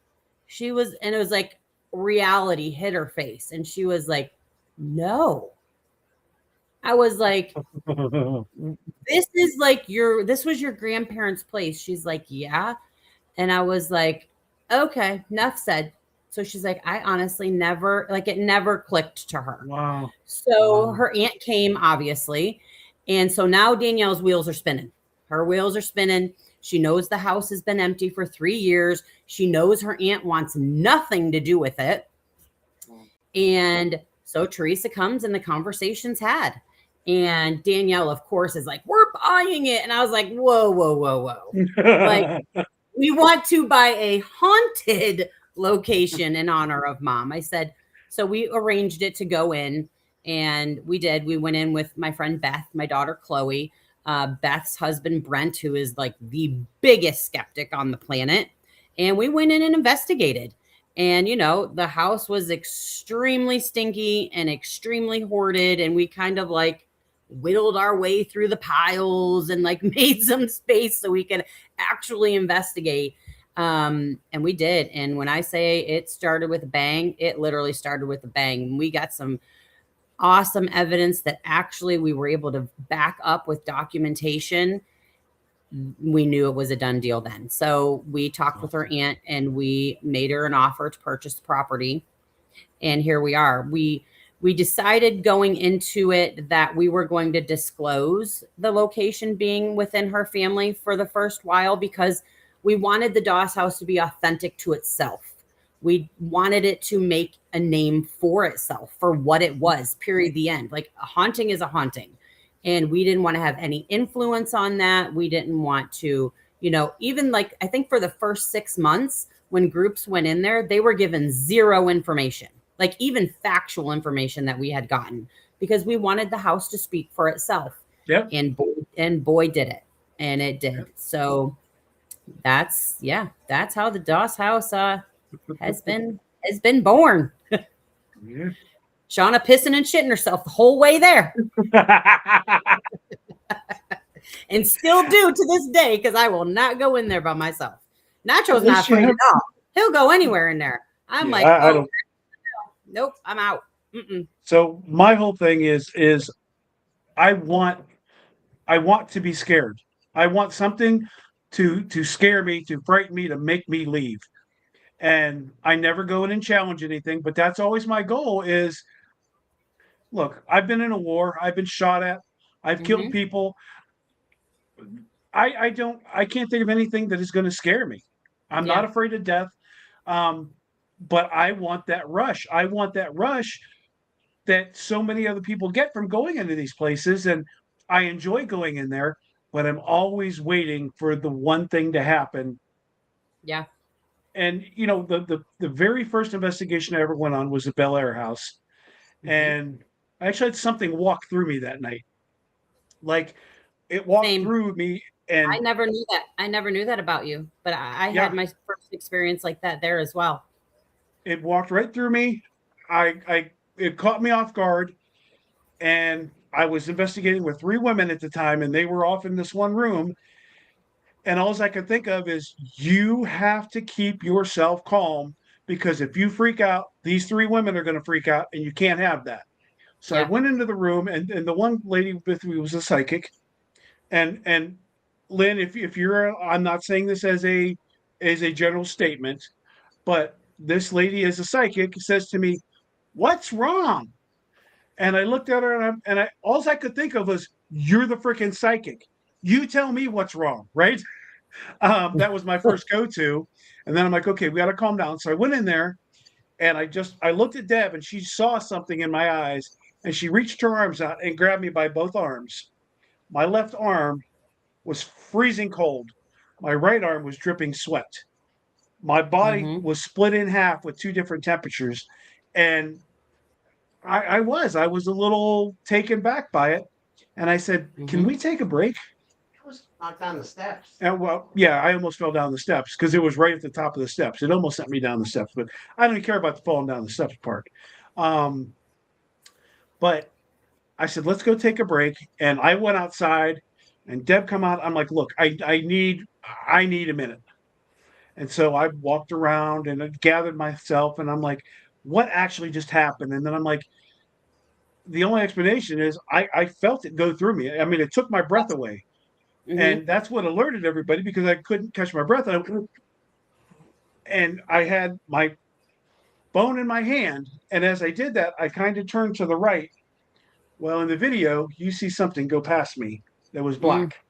She was, and it was like reality hit her face. And she was like, no. I was like, this is like this was your grandparents' place. She's like, yeah. And I was like, okay, enough said. So she's like, I honestly never, like, it never clicked to her. Wow. So Wow. her aunt came, obviously. And so now Danielle's wheels are spinning. Her wheels are spinning. She knows the house has been empty for 3 years. She knows her aunt wants nothing to do with it. And so Teresa comes, and the conversation's had. And Danielle, of course, is like, we're buying it. And I was like, whoa, whoa, whoa, whoa. Like, we want to buy a haunted location in honor of mom. I said, so we arranged it to go in, and we did. We went in with my friend Beth, my daughter Chloe, Beth's husband Brent, who is like the biggest skeptic on the planet. And we went in and investigated. And, the house was extremely stinky and extremely hoarded. And we kind of like whittled our way through the piles and like made some space so we could actually investigate. And we did. And when I say it started with a bang, it literally started with a bang. We got some awesome evidence that actually we were able to back up with documentation. We knew it was a done deal then. So we talked with her aunt, and we made her an offer to purchase the property. And here we are. We decided going into it that we were going to disclose the location being within her family for the first while, because we wanted the Doss house to be authentic to itself. We wanted it to make a name for itself, for what it was, period, the end. Like, a haunting is a haunting. And we didn't want to have any influence on that. We didn't want to, even like, I think for the first 6 months when groups went in there, they were given zero information, like even factual information that we had gotten, because we wanted the house to speak for itself. Yep. And boy did it. And it did. Yep. So that's how the Doss house has been born. Yeah. Shawnna pissing and shitting herself the whole way there. And still do to this day, because I will not go in there by myself. Nacho's not afraid at all. He'll go anywhere in there. I'm like, I don't. Nope, I'm out. Mm-mm. So my whole thing is I want to be scared. I want something to scare me, to frighten me, to make me leave. And I never go in and challenge anything, but that's always my goal is, look, I've been in a war. I've been shot at. I've killed people. I can't think of anything that is going to scare me. I'm not afraid of death. But I want that rush. I want that rush that so many other people get from going into these places. And I enjoy going in there, but I'm always waiting for the one thing to happen. Yeah. And, the very first investigation I ever went on was the Bel Air house. And I actually had something walk through me that night. Like, it walked through me And I never knew that. I never knew that about you, but I yeah, had my first experience like that there as well. it walked right through me. It caught me off guard, and I was investigating with 3 women at the time, and they were off in this one room. And all I could think of is you have to keep yourself calm, because if you freak out, these 3 women are going to freak out, and you can't have that. So I Yeah. went into the room, and the one lady with me was a psychic. And Lynn, if you're, I'm not saying this as a general statement, but this lady is a psychic, says to me, "What's wrong?" And I looked at her, and I all I could think of was, "You're the freaking psychic. You tell me what's wrong, right?" That was my first go-to. And then I'm like, okay, we got to calm down. So I went in there, and I looked at Deb, and she saw something in my eyes, and she reached her arms out and grabbed me by both arms. My left arm was freezing cold. My right arm was dripping sweat. My body Mm-hmm. was split in half with 2 different temperatures. And I was a little taken back by it. And I said, "Can Mm-hmm. we take a break?" I was knocked down the steps. And well, yeah, I almost fell down the steps because it was right at the top of the steps. It almost sent me down the steps, but I don't care about the falling down the steps part. Um, but I said, "Let's go take a break." And I went outside, and Deb come out. I'm like, "Look, I need a minute." And so I walked around and I gathered myself, and I'm like, "What actually just happened?" And then I'm like, the only explanation is I felt it go through me. I mean, it took my breath away. Mm-hmm. And that's what alerted everybody, because I couldn't catch my breath. And I had my phone in my hand. And as I did that, I kind of turned to the right. Well, in the video, you see something go past me that was Mm. black.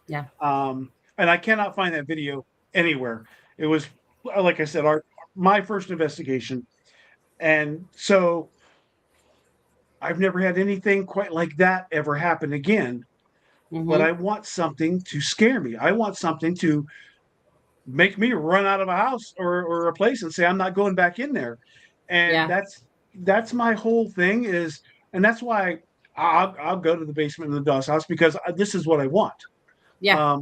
Yeah. And I cannot find that video anywhere. It was, like I said, my first investigation. And so I've never had anything quite like that ever happen again. But Mm-hmm. I want something to scare me. I want something to make me run out of a house or a place and say, "I'm not going back in there." And Yeah. that's my whole thing is, and that's why I'll go to the basement in the Dawes house, because this is what I want. Yeah.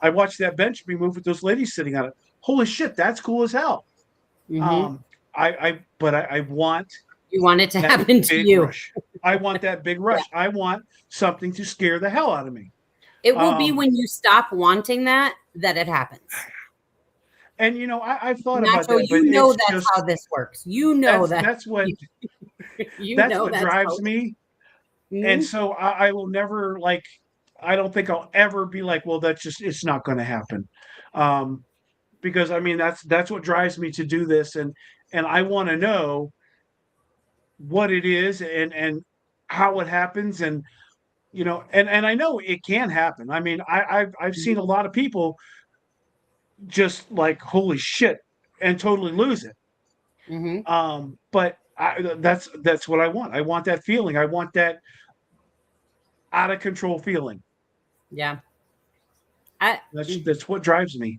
I watched that bench be moved with those ladies sitting on it. Holy shit, that's cool as hell. Mm-hmm. I want You want it to that happen to big you. rush. I want that big Yeah. rush. I want something to scare the hell out of me. It will be Um, when you stop wanting that it happens. and I've thought about Nacho, that, but you know it's that's just how this works. You know that. that's what You that's know what that's how. drives me. And Mhm. so I will never, like, I don't think I'll ever be like, well, that's just, it's not going to happen. Um, because I mean, that's what drives me to do this. And I want to know what it is, and how it happens. And, and I know it can happen. I mean, I've seen a lot of people just like, holy shit, and totally lose it. Mhm. But that's what I want. I want that feeling. I want that out of control feeling. Yeah. I That's what drives me.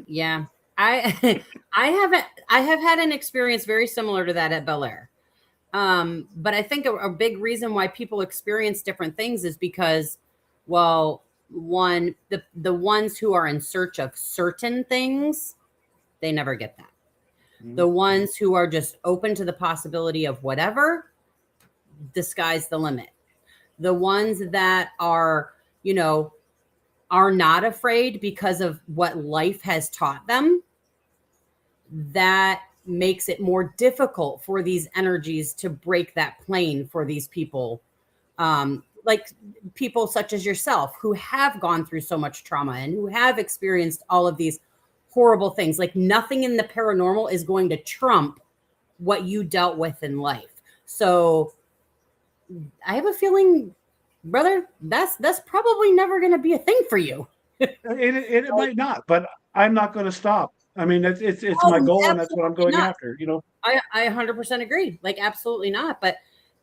yeah. I I have had an experience very similar to that at Bel Air. But I think a big reason why people experience different things is because, well, one, the ones who are in search of certain things, they never get that. The ones who are just open to the possibility of whatever, the sky's the limit. The ones that are, are not afraid because of what life has taught them, that makes it more difficult for these energies to break that plane for these people. Like people such as yourself who have gone through so much trauma and who have experienced all of these horrible things. Like nothing in the paranormal is going to trump what you dealt with in life. So I have a feeling, brother, that's probably never going to be a thing for you. It might not, but I'm not going to stop. I mean, it's my Oh, goal, and that's what I'm absolutely going not. after. I 100% agree. Like, absolutely not. But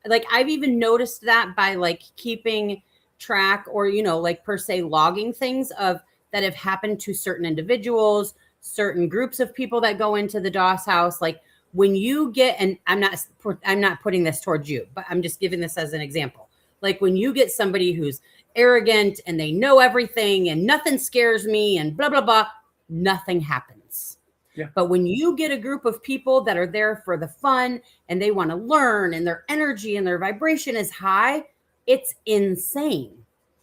like, I've even noticed that by like keeping track or, like per se logging things of that have happened to certain individuals, certain groups of people that go into the DOS house. Like when you get, and I'm not putting this towards you, but I'm just giving this as an example. Like when you get somebody who's arrogant and they know everything and nothing scares me and blah, blah, blah, nothing happens. Yeah. But when you get a group of people that are there for the fun and they want to learn and their energy and their vibration is high, it's insane.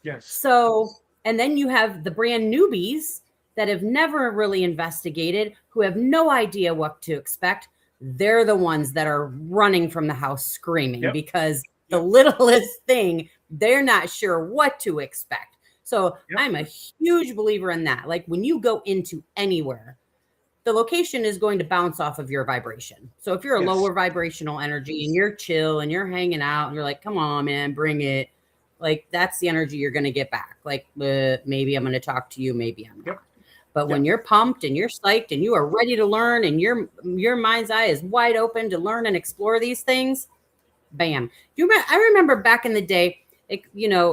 Yes. So, and then you have the brand newbies that have never really investigated, who have no idea what to expect. They're the ones that are running from the house screaming because the littlest thing, they're not sure what to expect. So I'm a huge believer in that. Like when you go into anywhere, the location is going to bounce off of your vibration. So if you're a lower vibrational energy and you're chill and you're hanging out and you're like, come on, man, bring it. Like that's the energy you're going to get back. Like maybe I'm going to talk to you. Maybe I'm not. But when you're pumped and you're psyched and you are ready to learn and your mind's eye is wide open to learn and explore these things, bam. I remember back in the day,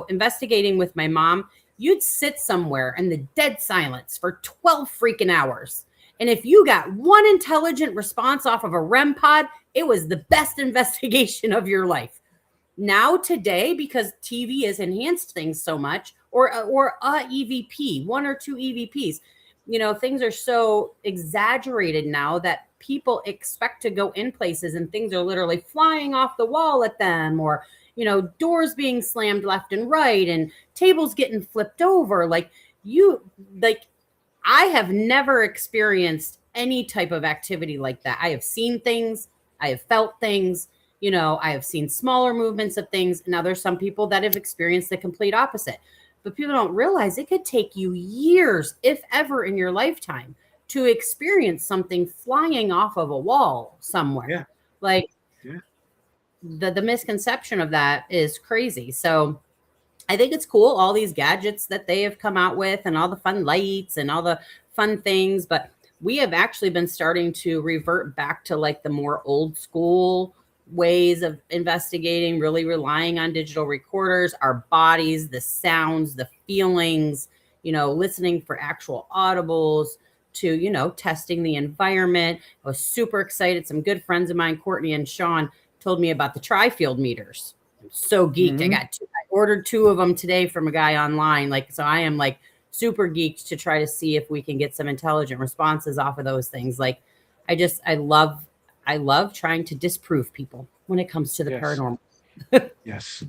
investigating with my mom, you'd sit somewhere in the dead silence for 12 freaking hours. And if you got one intelligent response off of a REM pod, it was the best investigation of your life. Now today, because TV has enhanced things so much, or a EVP, one or two EVPs, things are so exaggerated now that people expect to go in places and things are literally flying off the wall at them, or, doors being slammed left and right and tables getting flipped over. I have never experienced any type of activity like that. I have seen things, I have felt things, I have seen smaller movements of things. Now there's some people that have experienced the complete opposite. But people don't realize it could take you years, if ever, in your lifetime to experience something flying off of a wall somewhere. The misconception of that is crazy. So I think it's cool, all these gadgets that they have come out with and all the fun lights and all the fun things. But we have actually been starting to revert back to like the more old school ways of investigating, really relying on digital recorders, our bodies, the sounds, the feelings, listening for actual audibles, to, testing the environment. I was super excited. Some good friends of mine, Courtney and Sean, told me about the tri-field meters. I'm so geeked. I ordered 2 of them today from a guy online. So I am super geeked to try to see if we can get some intelligent responses off of those things. I love trying to disprove people when it comes to the paranormal. Yes.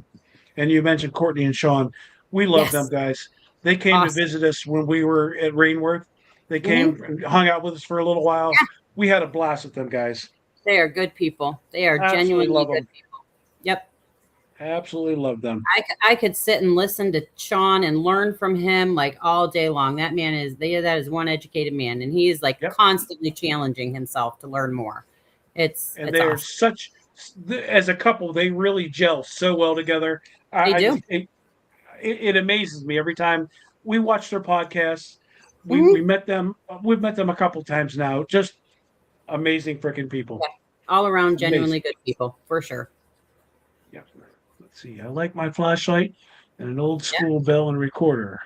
And you mentioned Courtney and Sean. We love them guys. They came to visit us when we were at Rainworth. They came and hung out with us for a little while. Yeah. We had a blast with them guys. They are good people. They are genuinely good people. Yep. Absolutely love them. I could sit and listen to Sean and learn from him all day long. That man that is one educated man. And he is constantly challenging himself to learn more. They're awesome. As a couple, they really gel so well together. They do. It amazes me every time we watch their podcasts. We met them. We've met them a couple times now. Just amazing freaking people. Yeah. All around genuinely good people, for sure. Yeah. Let's see. I like my flashlight and an old school bell and recorder.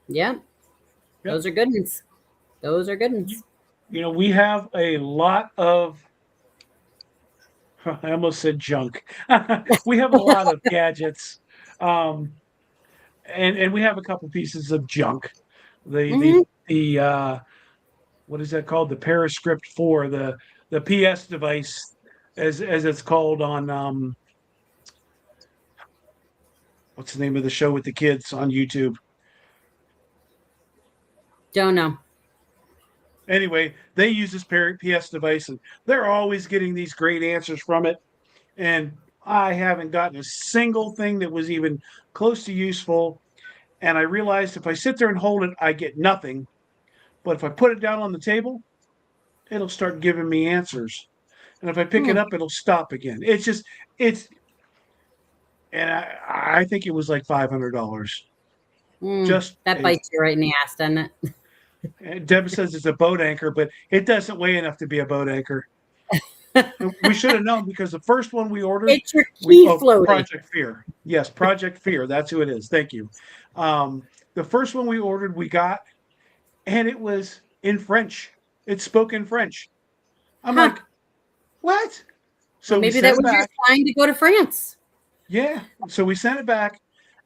Yeah. Those are good ones. We have a lot of, I almost said junk. We have a lot of gadgets. And we have a couple pieces of junk. The what is that called? The Periscript 4, the PS device, as it's called on what's the name of the show with the kids on YouTube? Don't know. Anyway, they use this PS device, and they're always getting these great answers from it. And I haven't gotten a single thing that was even close to useful. And I realized if I sit there and hold it, I get nothing. But if I put it down on the table, it'll start giving me answers. And if I pick it up, it'll stop again. And I think it was like $500. Just that bites you right in the ass, doesn't it? Deb says it's a boat anchor, but it doesn't weigh enough to be a boat anchor. We should have known, because the first one we ordered, it's your key floating. Project Fear. Yes, Project Fear. That's who it is. Thank you. The first one we ordered, we got, and it was in French. It spoke in French. I'm like, what? So maybe that was your sign to go to France. Yeah. So we sent it back,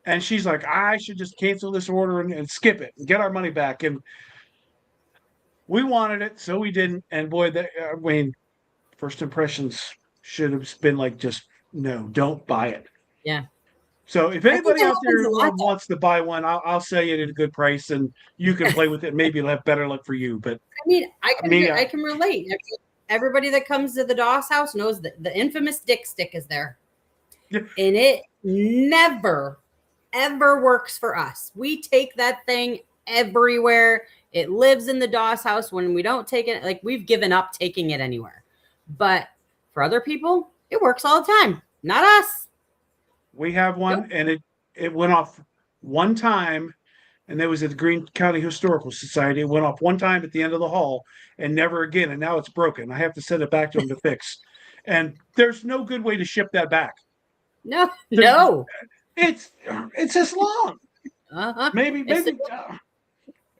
And she's like, I should just cancel this order and skip it and get our money back. And we wanted it, so we didn't. And boy, I mean, first impressions should have been like, just no, don't buy it. Yeah. So if I think anybody that out happens there a lot, though. wants to buy one, I'll sell you it at a good price, and you can play with it. Maybe it'll have better luck for you. But I mean, me, I can relate. Everybody that comes to the Doss house knows that the infamous dick stick is there. Yeah. And it never, ever works for us. We take that thing everywhere. It lives in the Doss house. When we don't take it, like, we've given up taking it anywhere. But for other people, it works all the time. Not us. we have one, Nope. and it went off one time, and that was at the Greene County Historical Society. It went off one time at the end of the hall, and never again. And now it's broken. I have to send it back to them to fix. And there's no good way to ship that back. No, There's- no. It's this long. Uh-huh. Maybe.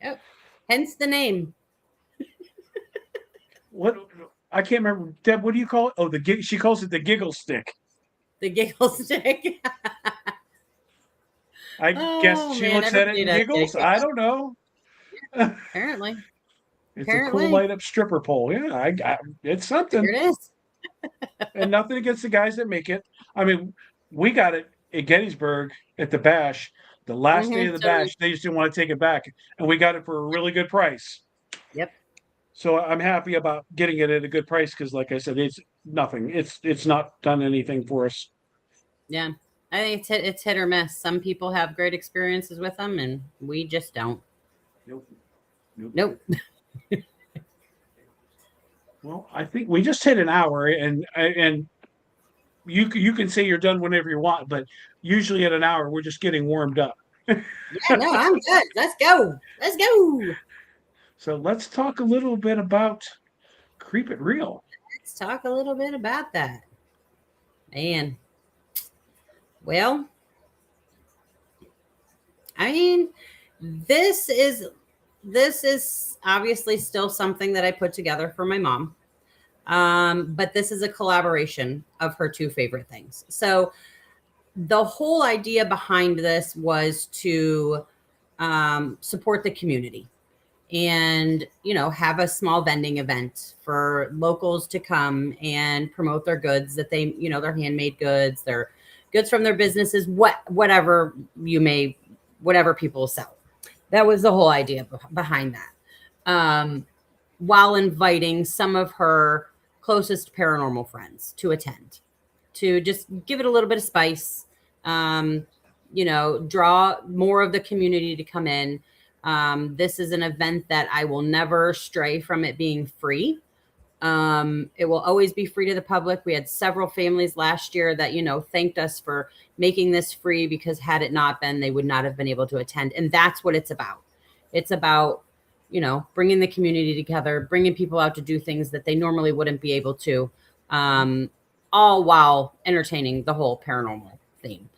Yep. Hence the name. What, I can't remember. Deb, what do you call it? Oh, she calls it the giggle stick. The giggle stick. I guess she looks at it and giggles. I don't know. Apparently. It's Apparently. a cool light up stripper pole. Yeah, it's something. Here it is. And nothing against the guys that make it. I mean, we got it at Gettysburg at the bash. The last day of the bash, they just didn't want to take it back, and we got it for a really good price. Yep. So I'm happy about getting it at a good price because, like I said, it's nothing. It's not done anything for us. Yeah. I think it's hit or miss. Some people have great experiences with them, and we just don't. Nope. Well, I think we just hit an hour, and you can say you're done whenever you want, but usually at an hour we're just getting warmed up. Yeah, no, I'm good. Let's go. Let's go. So let's talk a little bit about Creep It Real. Let's talk a little bit about that. Man. Well, I mean, this is obviously still something that I put together for my mom. But this is a collaboration of her two favorite things. So the whole idea behind this was to support the community and, have a small vending event for locals to come and promote their goods that they, their handmade goods, their goods from their businesses, whatever people sell. That was the whole idea behind that. While inviting some of her closest paranormal friends to attend, to just give it a little bit of spice, draw more of the community to come in. This is an event that I will never stray from it being free. It will always be free to the public. We had several families last year that, thanked us for making this free, because had it not been, they would not have been able to attend. And that's what it's about. It's about, bringing the community together, bringing people out to do things that they normally wouldn't be able to, all while entertaining the whole paranormal theme.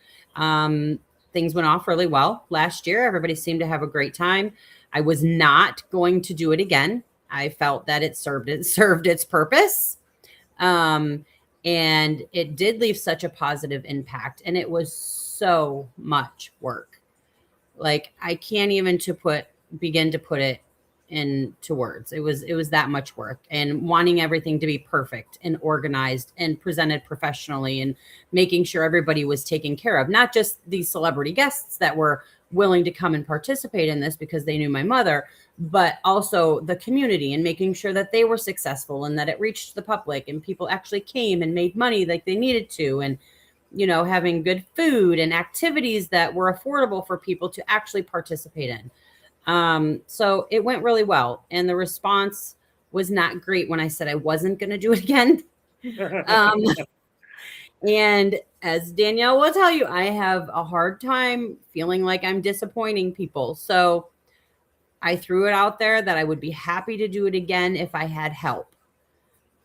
Things went off really well last year. Everybody seemed to have a great time. I was not going to do it again. I felt that it served its purpose. And it did leave such a positive impact. And it was so much work. Like, I can't even begin to put it into words. It was that much work, and wanting everything to be perfect and organized and presented professionally, and making sure everybody was taken care of. Not just these celebrity guests that were willing to come and participate in this because they knew my mother, but also the community, and making sure that they were successful and that it reached the public and people actually came and made money like they needed to. And, having good food and activities that were affordable for people to actually participate in. So it went really well. And the response was not great when I said I wasn't going to do it again. And as Danielle will tell you, I have a hard time feeling like I'm disappointing people. So I threw it out there that I would be happy to do it again if I had help.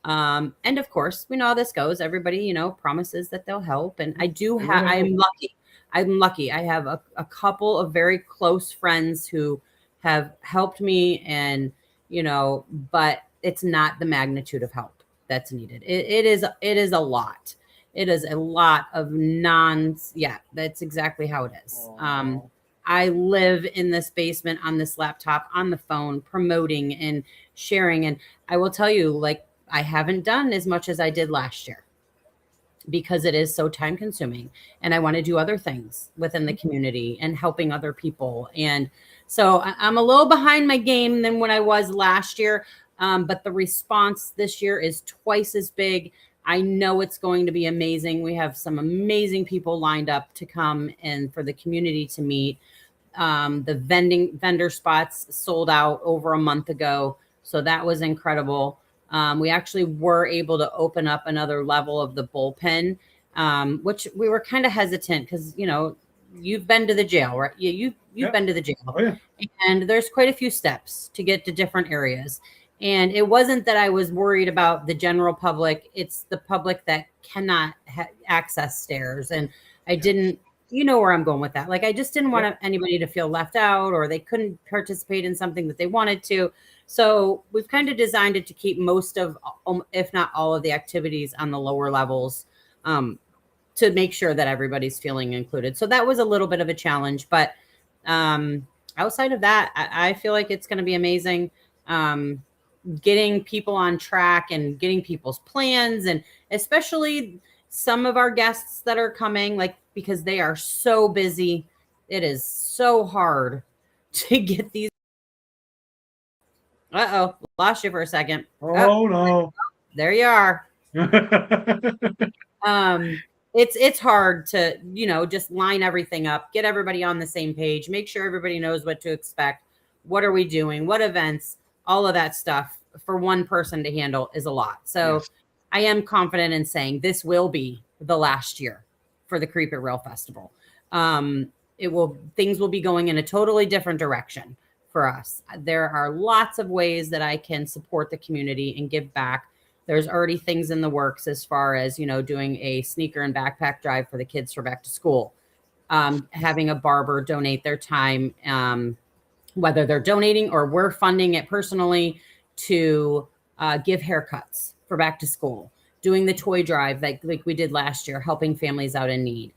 And of course, we know how this goes. Everybody, promises that they'll help. And I do have, I'm lucky. I have a couple of very close friends who have helped me, and, but it's not the magnitude of help that's needed. It is a lot. It is a lot of yeah, that's exactly how it is. Aw. I live in this basement on this laptop, on the phone, promoting and sharing. And I will tell you, like, I haven't done as much as I did last year because it is so time consuming, and I want to do other things within the community and helping other people. And so I'm a little behind my game than when I was last year. But the response this year is twice as big. I know it's going to be amazing. We have some amazing people lined up to come and for the community to meet. The vendor spots sold out over a month ago, so that was incredible. We actually were able to open up another level of the bullpen, which we were kind of hesitant because you've been to the jail, right? You've Yeah. been to the jail, Oh, yeah. and there's quite a few steps to get to different areas. And it wasn't that I was worried about the general public; it's the public that cannot access stairs, and I didn't. You know where I'm going with that. Like, I just didn't want anybody to feel left out or they couldn't participate in something that they wanted to. So we've kind of designed it to keep most of, if not all of the activities on the lower levels, to make sure that everybody's feeling included. So that was a little bit of a challenge, but outside of that, I feel like it's going to be amazing. Getting people on track and getting people's plans, and especially some of our guests that are coming, like, because they are so busy. It is so hard to get these. Lost you for a second. Oh, no. There you are. It's hard to, just line everything up, get everybody on the same page, make sure everybody knows what to expect. What are we doing? What events? All of that stuff for one person to handle is a lot. So Yes. I am confident in saying this will be the last year for the Creep It Real Festival. Things will be going in a totally different direction for us. There are lots of ways that I can support the community and give back. There's already things in the works as far as, doing a sneaker and backpack drive for the kids for back to school, having a barber donate their time, whether they're donating or we're funding it personally to give haircuts for back to school, doing the toy drive like we did last year, helping families out in need,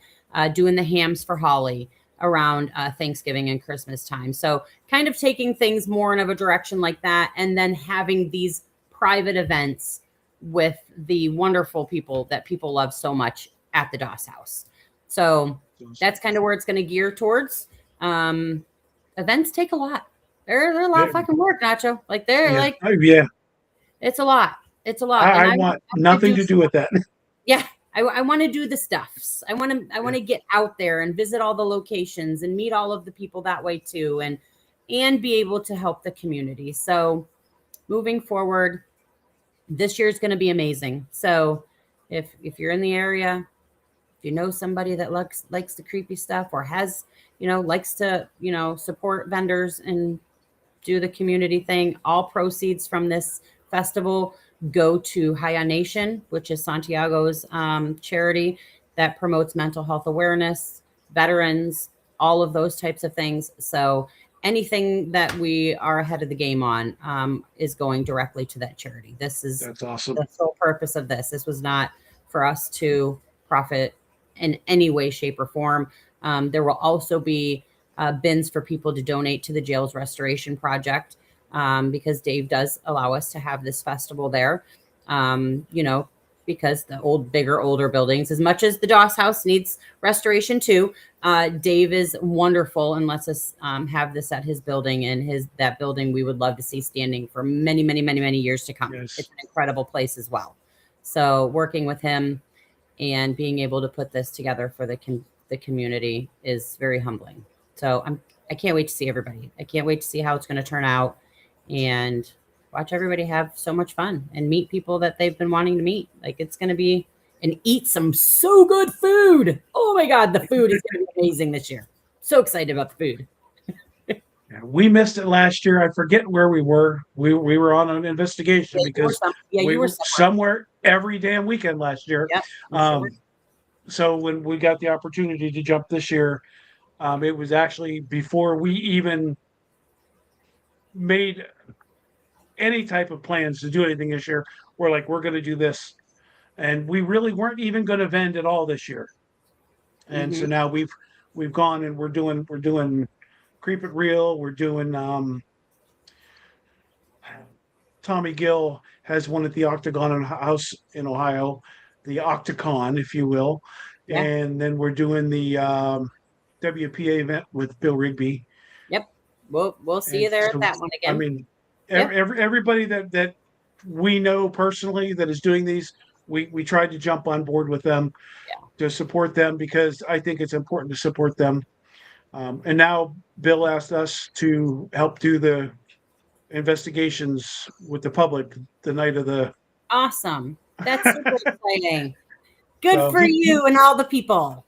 doing the hams for Holly around Thanksgiving and Christmas time. So kind of taking things more in of a direction like that, and then having these private events with the wonderful people that people love so much at the Doss House. So that's kind of where it's going to gear towards. Events take a lot. They're a lot of fucking work, Nacho. Like Yeah. It's a lot. It's a lot. I want nothing to do with that. Yeah. I want to do the stuffs. I want to get out there and visit all the locations and meet all of the people that way too, and be able to help the community. So moving forward, this year is going to be amazing. So if you're in the area, if you know somebody that likes the creepy stuff or has, likes to, support vendors and do the community thing, all proceeds from this festival go to Haya Nation, which is Santiago's charity that promotes mental health awareness, veterans, all of those types of things. So anything that we are ahead of the game on is going directly to that charity. That's awesome. The sole purpose of this. This was not for us to profit in any way, shape, or form. There will also be bins for people to donate to the jail's restoration project, because Dave does allow us to have this festival there. Because the older buildings, as much as the Doss House needs restoration too, Dave is wonderful and lets us have this at his building, and that building we would love to see standing for many, many, many, many years to come. Yes. It's an incredible place as well. So working with him and being able to put this together for the community is very humbling. So I can't wait to see everybody. I can't wait to see how it's going to turn out and watch everybody have so much fun and meet people that they've been wanting to meet. Like, it's going to be, and eat some so good food. Oh my God, the food is going to be amazing this year. So excited about the food. We missed it last year. I forget where we were. We were on an investigation because we were somewhere every damn weekend last year. Yep. So when we got the opportunity to jump this year, it was actually before we even made any type of plans to do anything this year. We're like, we're going to do this. and we really weren't even going to vend at all this year. And so Mhm. now we've gone and we're doing Creep It Real. We're doing Tommy Gill has one at the Octagon House in Ohio, the Octacon, if you will. Yeah. And then we're doing the WPA event with Bill Rigby. Yep. We'll see And you there at so, that one I again. mean, Yep. everybody that we know personally that is doing these, we tried to jump on board with them Yeah. to support them because I think it's important to support them. And now Bill asked us to help do the investigations with the public the night of the. Awesome. That's super exciting. Good So for you and all the people.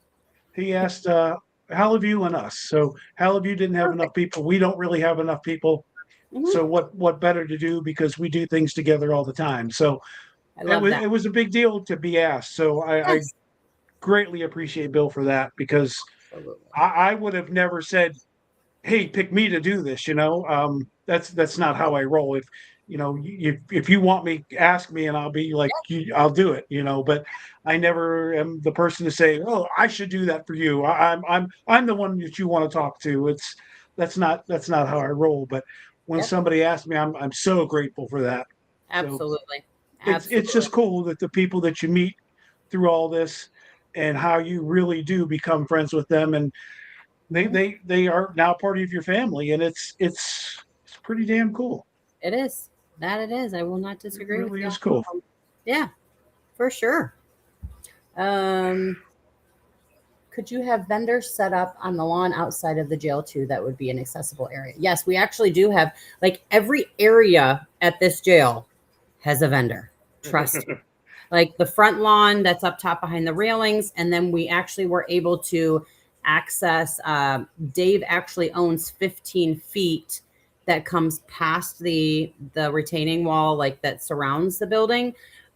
he asked Hallview and us. So Hallview didn't have enough Perfect. people. We don't really have enough people. Mhm. So what better to do because we do things together all the time. So I love that. it was a big deal to be asked. So I Yes. greatly appreciate Bill for that because Absolutely. I would have never said, "Hey, pick me to do this." That's not how I roll. If you want me, ask me, and I'll be like, I'll do it. But I never am the person to say, "Oh, I should do that for you." I'm the one that you want to talk to. That's not how I roll. But when Yep. somebody asks me, I'm so grateful for that. So Absolutely. it's Absolutely. just cool that the people that you meet through all this and how you really do become friends with them, and Mhm. they are now part of your family, and it's pretty damn cool. It is. That it is. I will not It disagree with really you. is cool. Yeah, for sure. Um, could you have vendors set up on the lawn outside of the jail too? That would be an accessible area. Yes, we actually do have, like, every area at this jail has a vendor. Trust me. Like the front lawn that's up top behind the railings, and then we actually were able to access. Dave actually owns 15 feet that comes past the retaining wall, like that surrounds the building.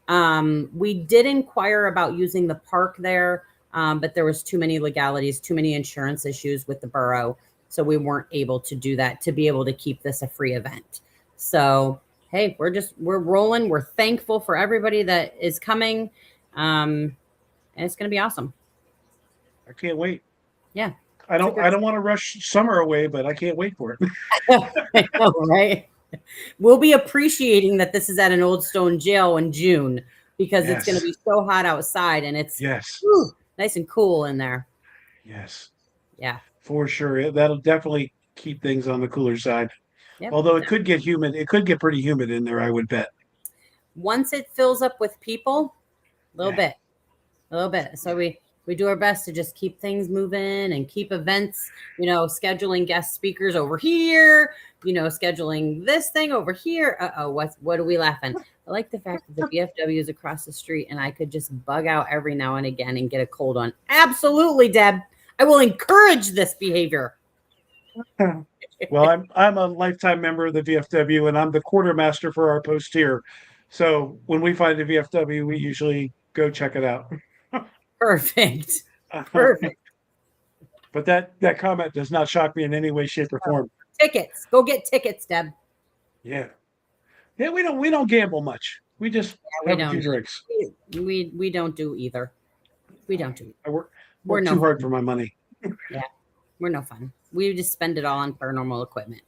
We did inquire about using the park there, but there was too many legalities, too many insurance issues with the borough, so we weren't able to do that to be able to keep this a free event. So hey, we're rolling. We're thankful for everybody that is coming, and it's going to be awesome. I can't wait. Yeah, I don't super I don't excited. want to rush summer away, but I can't wait for it. I know, right? We'll be appreciating that this is at an Old Stone jail in June because it's going to Yes, be so hot outside and it's yes, nice and cool in there. yes, Yeah. for sure. That'll definitely keep things on the cooler side. Yep. Although it could get humid. It could get pretty humid in there, I would bet. Once it fills up with people, a little Yeah. bit. A little bit. So we do our best to just keep things moving and keep events, scheduling guest speakers over here, scheduling this thing over here. Uh-oh, what are we laughing? I like the fact that the VFW is across the street and I could just bug out every now and again and get a cold on. Absolutely, Deb. I will encourage this behavior. Well, I'm a lifetime member of the VFW, and I'm the quartermaster for our post here. So when we find a VFW, we usually go check it out. Perfect. Perfect. But that comment does not shock me in any way, shape, or form. Tickets. Go get tickets, Deb. Yeah, yeah. We don't gamble much. We just Yeah, we have a few don't. drinks. We don't do either. We don't do. I work We're work no too hard fun. for my money. Yeah. We're no fun. We just spend it all on paranormal equipment.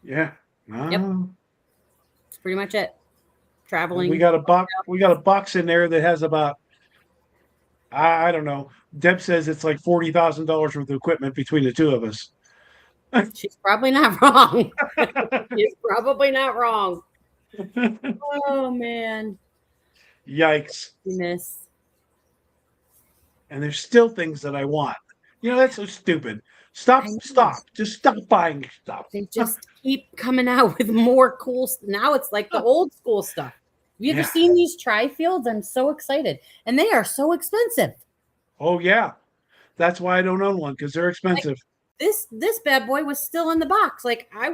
Yeah. Yep. No. That's pretty much it. We Traveling. got a box. We got a box in there that has about I don't know. Deb says it's like $40,000 worth of equipment between the two of us. She's probably not wrong. She's probably not wrong. Oh man. Yikes. Goodness. And there's still things that I want. That's so stupid. I Stop, know. stop. Just stop buying stuff. They just keep coming out with more cool. Now it's like the old school stuff. Have you ever Yeah. seen these tri-fields? I'm so excited. And they are so expensive. Oh yeah. That's why I don't own one because they're Like expensive. this bad boy was still in the box. Like I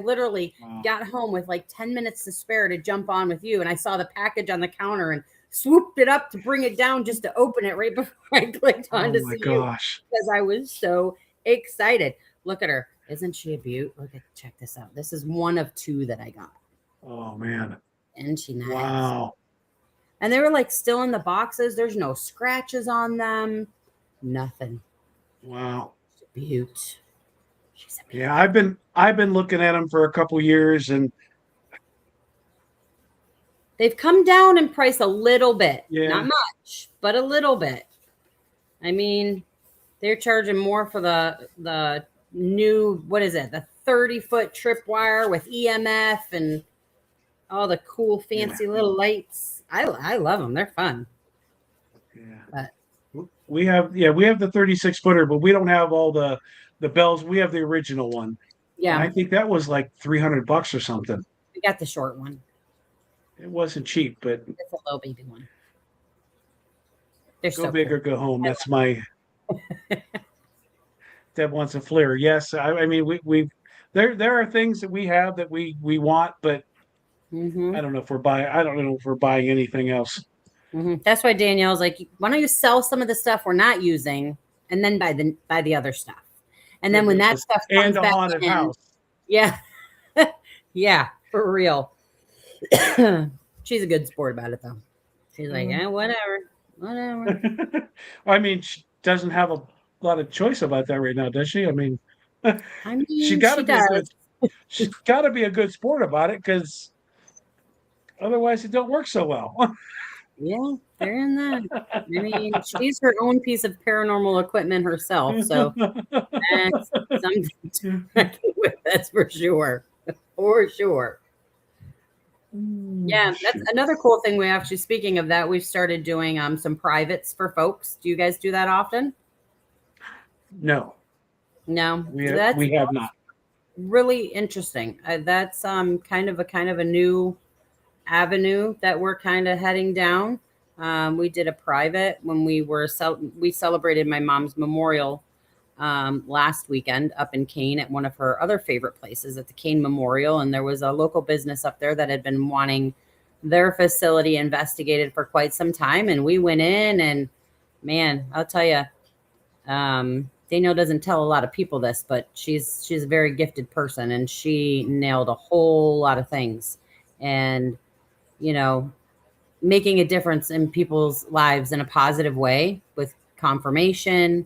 literally Wow. got home with like 10 minutes to spare to jump on with you. And I saw the package on the counter and swooped it up to bring it down just to open it right before I clicked on Oh to my see you gosh. because I was so excited. Look at her. Isn't she a beaut? Check this out. This is one of two that I got. Oh man. Isn't she nice? Wow. And they were like still in the boxes. There's no scratches on them. Nothing. Wow. She's a beaut. She's a beaut. Yeah, I've been looking at them for a couple years, and They've come down in price a little bit. Yeah. Not much, but a little bit. I mean, they're charging more for the new, what is it? The 30-foot tripwire with EMF and all the cool fancy little lights. I love them. They're fun. yeah. But We have the 36 footer, but we don't have all the bells. We have the original one. yeah, And I think that was like $300 or something. we got the short one. It wasn't cheap, but It's a low baby one. They're go so big cool. or go home. That's my Deb wants a flare. Yes, I mean we there are things that we have that we want, but Mm-hmm. I don't know if we're buying anything else. Mm-hmm. That's why Danielle's like, why don't you sell some of the stuff we're not using, and then buy the other stuff, and then when that stuff comes And a back haunted in, house. yeah, yeah, for real. She's a good sport about it though. She's like, yeah, whatever. I mean, she doesn't have a lot of choice about that right now, does she? I mean, I mean, she got to she be a does. good. She's got to be a good sport about it, because otherwise it don't work so well. Yeah, they're in that. I mean, she's her own piece of paranormal equipment herself, so that's something to reckon with. That's for sure. For sure. Yeah, that's another cool thing. We actually, speaking of that, we've started doing some privates for folks. Do you guys do that often? No, No, we that's have not. really interesting. That's kind of a new avenue that we're kind of heading down. We did a private when we celebrated my mom's memorial last weekend up in Kane at one of her other favorite places at the Kane Memorial. And there was a local business up there that had been wanting their facility investigated for quite some time. And we went in, and man, I'll tell you, Danielle doesn't tell a lot of people this, but she's a very gifted person, and she nailed a whole lot of things. And, you know, making a difference in people's lives in a positive way with confirmation,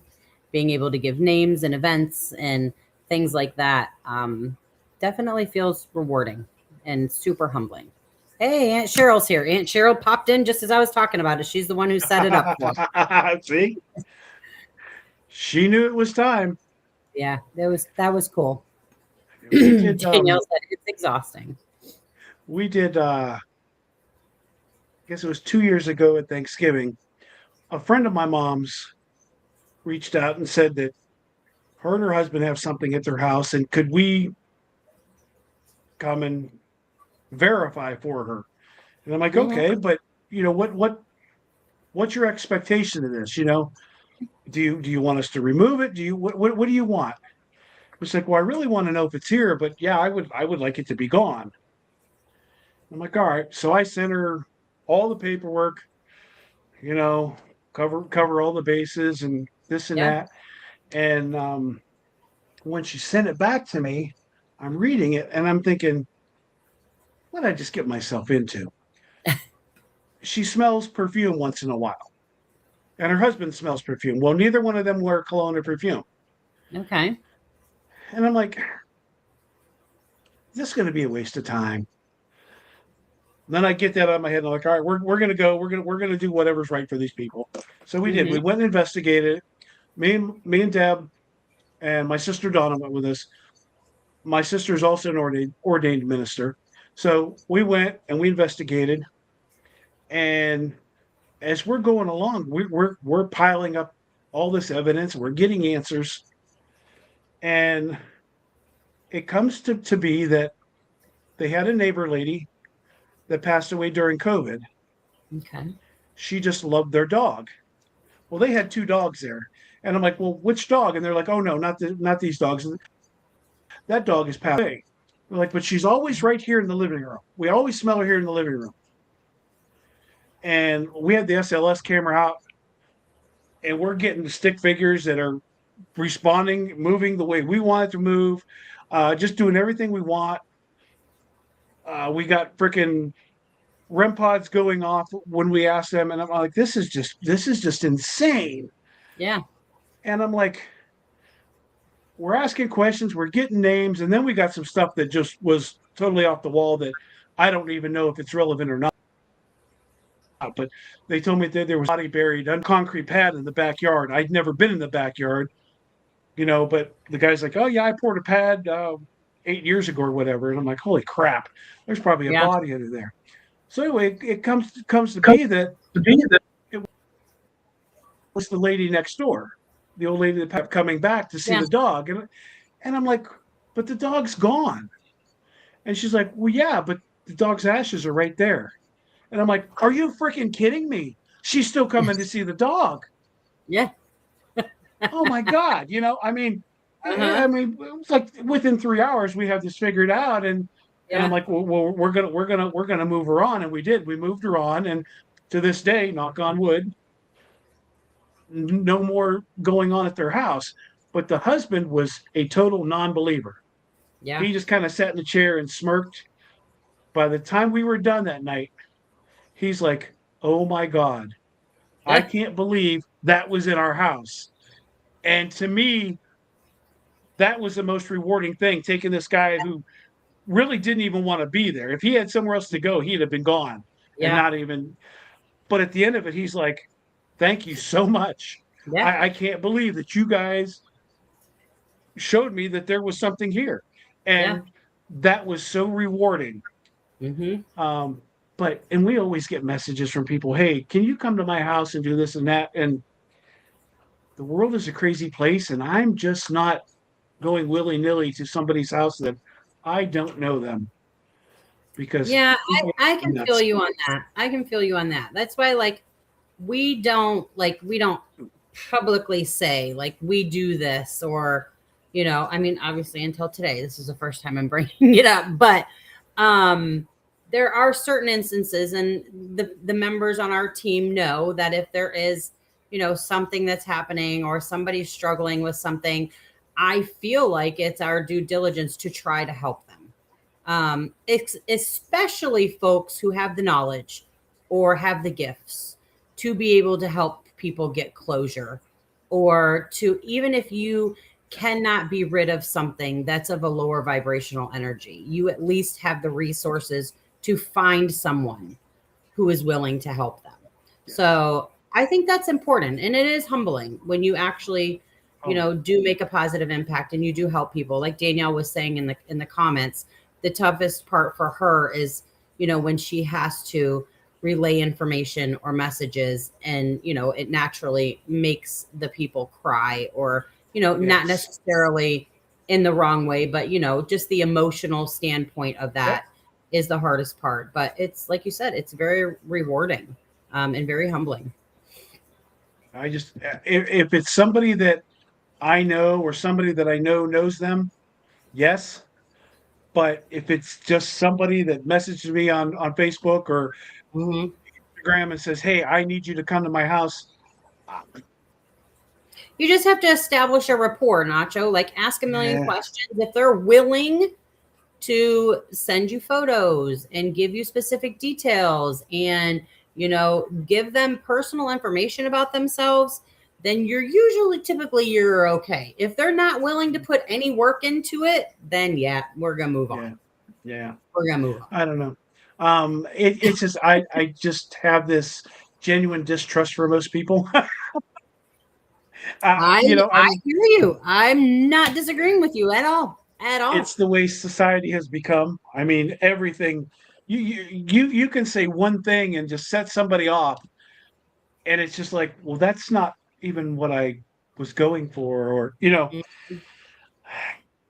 being able to give names and events and things like that, definitely feels rewarding and super humbling. Hey, Aunt Cheryl's here. Aunt Cheryl popped in just as I was talking about it. She's the one who set it up. See, she knew it was time. Yeah, that was cool. We did, Danielle said it's exhausting. we did. I guess it was 2 years ago at Thanksgiving. A friend of my mom's reached out and said that her and her husband have something at their house, and could we come and verify for her? And I'm like, Mhm. okay, but what's your expectation of this? Do you want us to remove it? What do you want? It's like, well, I really want to know if it's here, but yeah, I would like it to be gone. I'm like, all right. So I sent her all the paperwork, cover all the bases and this and Yeah. that. And when she sent it back to me, I'm reading it and I'm thinking, what did I just get myself into? She smells perfume once in a while, and her husband smells perfume. Well, neither one of them wear cologne or perfume. Okay. And I'm like, this is going to be a waste of time. Then I get that out of my head, and I'm like, all right, we're gonna go. We're gonna do whatever's right for these people. So we did. Mhm. We went and investigated it. Me and Deb and my sister Donna went with us. My sister is also an ordained minister. So we went and we investigated. And as we're going along, we're piling up all this evidence. We're getting answers, and it comes to be that they had a neighbor lady that passed away during COVID. Okay. She just loved their dog. Well, they had 2 dogs there, and I'm like, well, which dog? And they're like, oh no, not these dogs. That dog is passed away. We're like, but she's always right here in the living room. We always smell her here in the living room. And we had the SLS camera out, and we're getting stick figures that are responding, moving the way we want it to move, just doing everything we want. We got freaking REM pods going off when we ask them, and I'm like, this is just insane. Yeah. And I'm like, we're asking questions, we're getting names, and then we got some stuff that just was totally off the wall that I don't even know if it's relevant or not. But they told me that there was a body buried on a concrete pad in the backyard. I'd never been in the backyard, but the guy's like, oh yeah, I poured a pad 8 years ago or whatever. And I'm like, holy crap, there's probably a Yeah. body under there. So anyway, it comes to be that it was the lady next door, the old lady that kept coming back to see Yeah. the dog. And I'm like, but the dog's gone. And she's like, well, yeah, but the dog's ashes are right there. And I'm like, are you freaking kidding me? She's still coming to see the dog. Yeah. Oh my God. I mean, Uh-huh. I mean, it was like within 3 hours we have this figured out. And I'm Yeah. like, well, we're gonna move her on. And we did. We moved her on. And to this day, knock on wood, no more going on at their house. But the husband was a total non-believer. Yeah. He just kind of sat in the chair and smirked. By the time we were done that night, he's like, oh my God, I can't believe that was in our house. And to me, that was the most rewarding thing, taking this guy who really didn't even want to be there. If he had somewhere else to go, he'd have been gone and Yeah. not even. But at the end of it, he's like, thank you so much. Yeah. I can't believe that you guys showed me that there was something here. Yeah. And that was so rewarding. Mm-hmm. And we always get messages from people, hey, can you come to my house and do this and that? And the world is a crazy place, and I'm just not going willy-nilly to somebody's house that I don't know them, because Yeah, people I are can nuts. feel you on that. I can feel you on that. That's why, like, we don't publicly say like we do this, or I mean, obviously until today, this is the first time I'm bringing it up, but there are certain instances, and the members on our team know that if there is something that's happening or somebody's struggling with something, I feel like it's our due diligence to try to help them. Especially folks who have the knowledge or have the gifts to be able to help people get closure, or to, even if you cannot be rid of something that's of a lower vibrational energy, you at least have the resources to find someone who is willing to help them. Yes. So I think that's important. And it is humbling when you actually, do make a positive impact and you do help people. Like Danielle was saying in the comments, the toughest part for her is, when she has to relay information or messages, and, it naturally makes the people cry, or, not Yes. necessarily in the wrong way, but, just the emotional standpoint of that is the hardest part. But it's like you said, it's very rewarding and very humbling. I just, if it's somebody that I know or somebody that I know knows them, yes. But if it's just somebody that messages me on Facebook or Mm-hmm. Instagram and says, hey, I need you to come to my house. You just have to establish a rapport, Nacho. Like, ask a million questions. If they're willing to send you photos and give you specific details and, give them personal information about themselves, then typically you're okay. If they're not willing to put any work into it, then yeah, we're going to move on. Yeah. We're going to move on. I don't know. It's just, I just have this genuine distrust for most people. I hear you. I'm not disagreeing with you at all. At all. It's the way society has become. I mean, everything you can say one thing and just set somebody off, and it's just like, well, that's not even what I was going for, or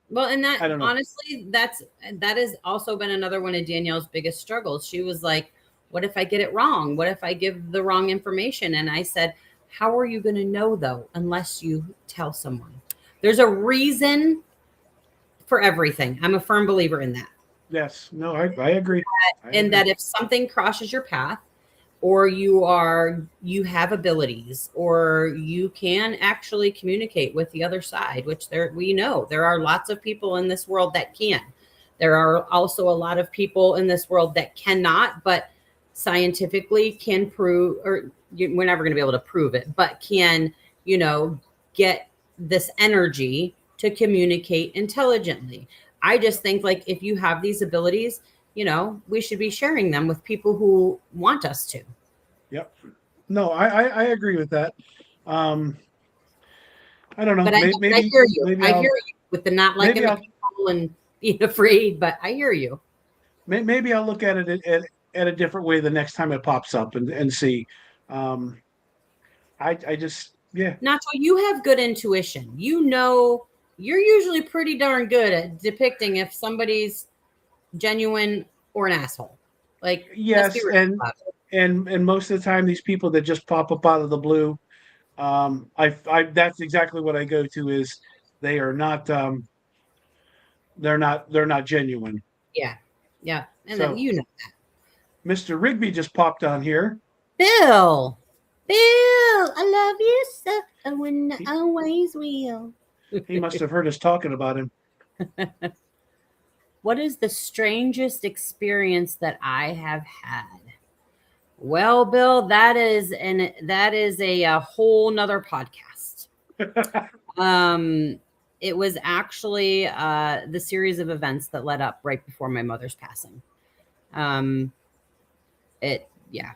Well, and that, I don't know. honestly, that has also been another one of Danielle's biggest struggles. She was like, what if I get it wrong? What if I give the wrong information? And I said, how are you going to know, though, unless you tell someone? There's a reason for everything. I'm a firm believer in that. Yes. No, I agree. That if something crosses your path, or you have abilities, or you can actually communicate with the other side, which we know there are lots of people in this world that can. There are also a lot of people in this world that cannot, but scientifically can prove, or we're never going to be able to prove it, but can, get this energy to communicate intelligently. I just think, like, if you have these abilities, we should be sharing them with people who want us to. Yep. No, I agree with that. I don't know. But I Maybe hear you. maybe I hear I'll you with the not maybe liking the I'll people and being afraid, but I hear you. maybe I'll look at it at a different way the next time it pops up and see. Um, I just yeah. Nacho, you have good intuition. You're usually pretty darn good at depicting if somebody's genuine or an asshole. Like, let's be Yes, real about it. and most of the time these people that just pop up out of the blue, I that's exactly what I go to is they are not they're not genuine. Yeah. Yeah. And then So Mr. Rigby just popped on here. Bill. Bill, I love you so. I wouldn't always will. He must have heard us talking about him. What is the strangest experience that I have had? Well, Bill, that is a whole nother podcast. It was actually the series of events that led up right before my mother's passing. Yeah.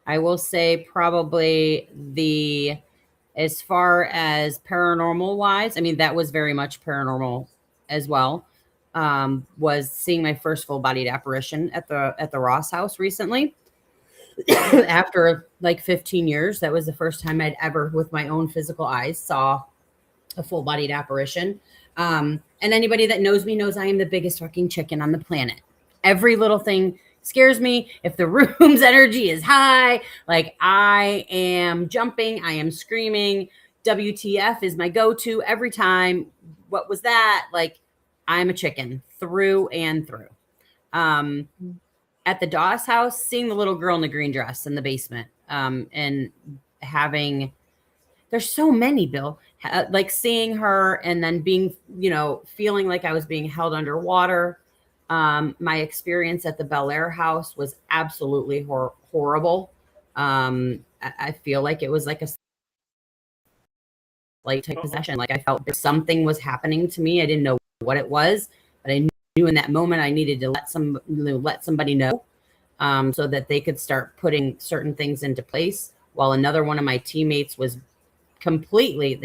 I will say probably as far as paranormal wise, I mean, that was very much paranormal as well. Was seeing my first full bodied apparition at the Ross house recently. After like 15 years, that was the first time I'd ever, with my own physical eyes, saw a full bodied apparition. And anybody that knows me knows I am the biggest fucking chicken on the planet. Every little thing scares me. If the room's energy is high, like, I am jumping, I am screaming. WTF is my go-to every time. What was that? Like, I'm a chicken through and through. At the Doss house, seeing the little girl in the green dress in the basement, and having, there's so many, Bill, like seeing her and then being, feeling like I was being held underwater. My experience at the Bel Air house was absolutely horrible. I feel like it was like a like type possession. Like, I felt something was happening to me. I didn't know what it was, but I knew in that moment I needed to let somebody know, so that they could start putting certain things into place. While another one of my teammates was completely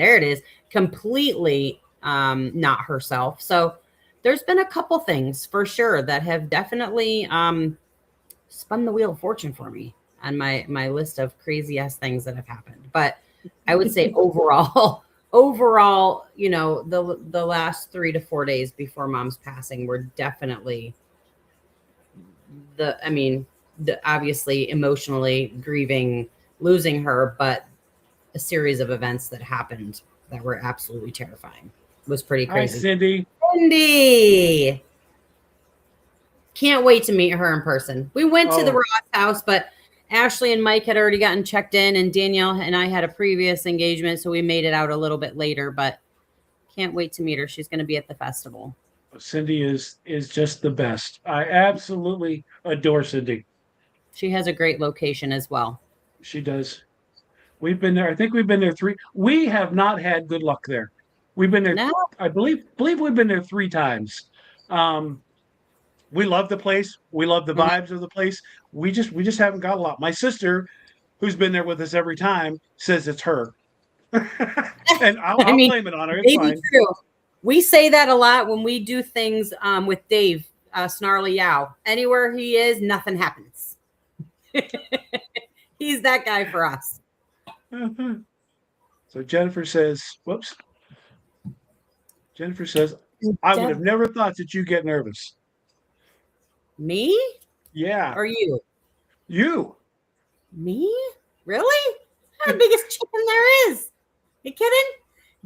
not herself. So there's been a couple things for sure that have definitely spun the wheel of fortune for me on my list of crazy ass things that have happened. But I would say overall, the last 3 to 4 days before Mom's passing were definitely obviously emotionally grieving losing her, but a series of events that happened that were absolutely terrifying. It was pretty crazy. Hi, Cindy. Cindy. Can't wait to meet her in person. We went to the Ross house, but Ashley and Mike had already gotten checked in, and Danielle and I had a previous engagement, so we made it out a little bit later, but can't wait to meet her. She's going to be at the festival. Cindy is just the best. I absolutely adore Cindy. She has a great location as well. She does. We've been there. I think we've been there 3. We have not had good luck there. We've been there. No. I believe we've been there 3 times. We love the place. We love the vibes of the place. We just haven't got a lot. My sister, who's been there with us every time, says it's her. And I'll blame it on her. It's fine. True. We say that a lot when we do things with Dave, Snarly Yow. Anywhere he is, nothing happens. He's that guy for us. So Jennifer says, I would have never thought that you get nervous. Me? Yeah. Or you? You. Me? Really? I'm the biggest chicken there is. You kidding?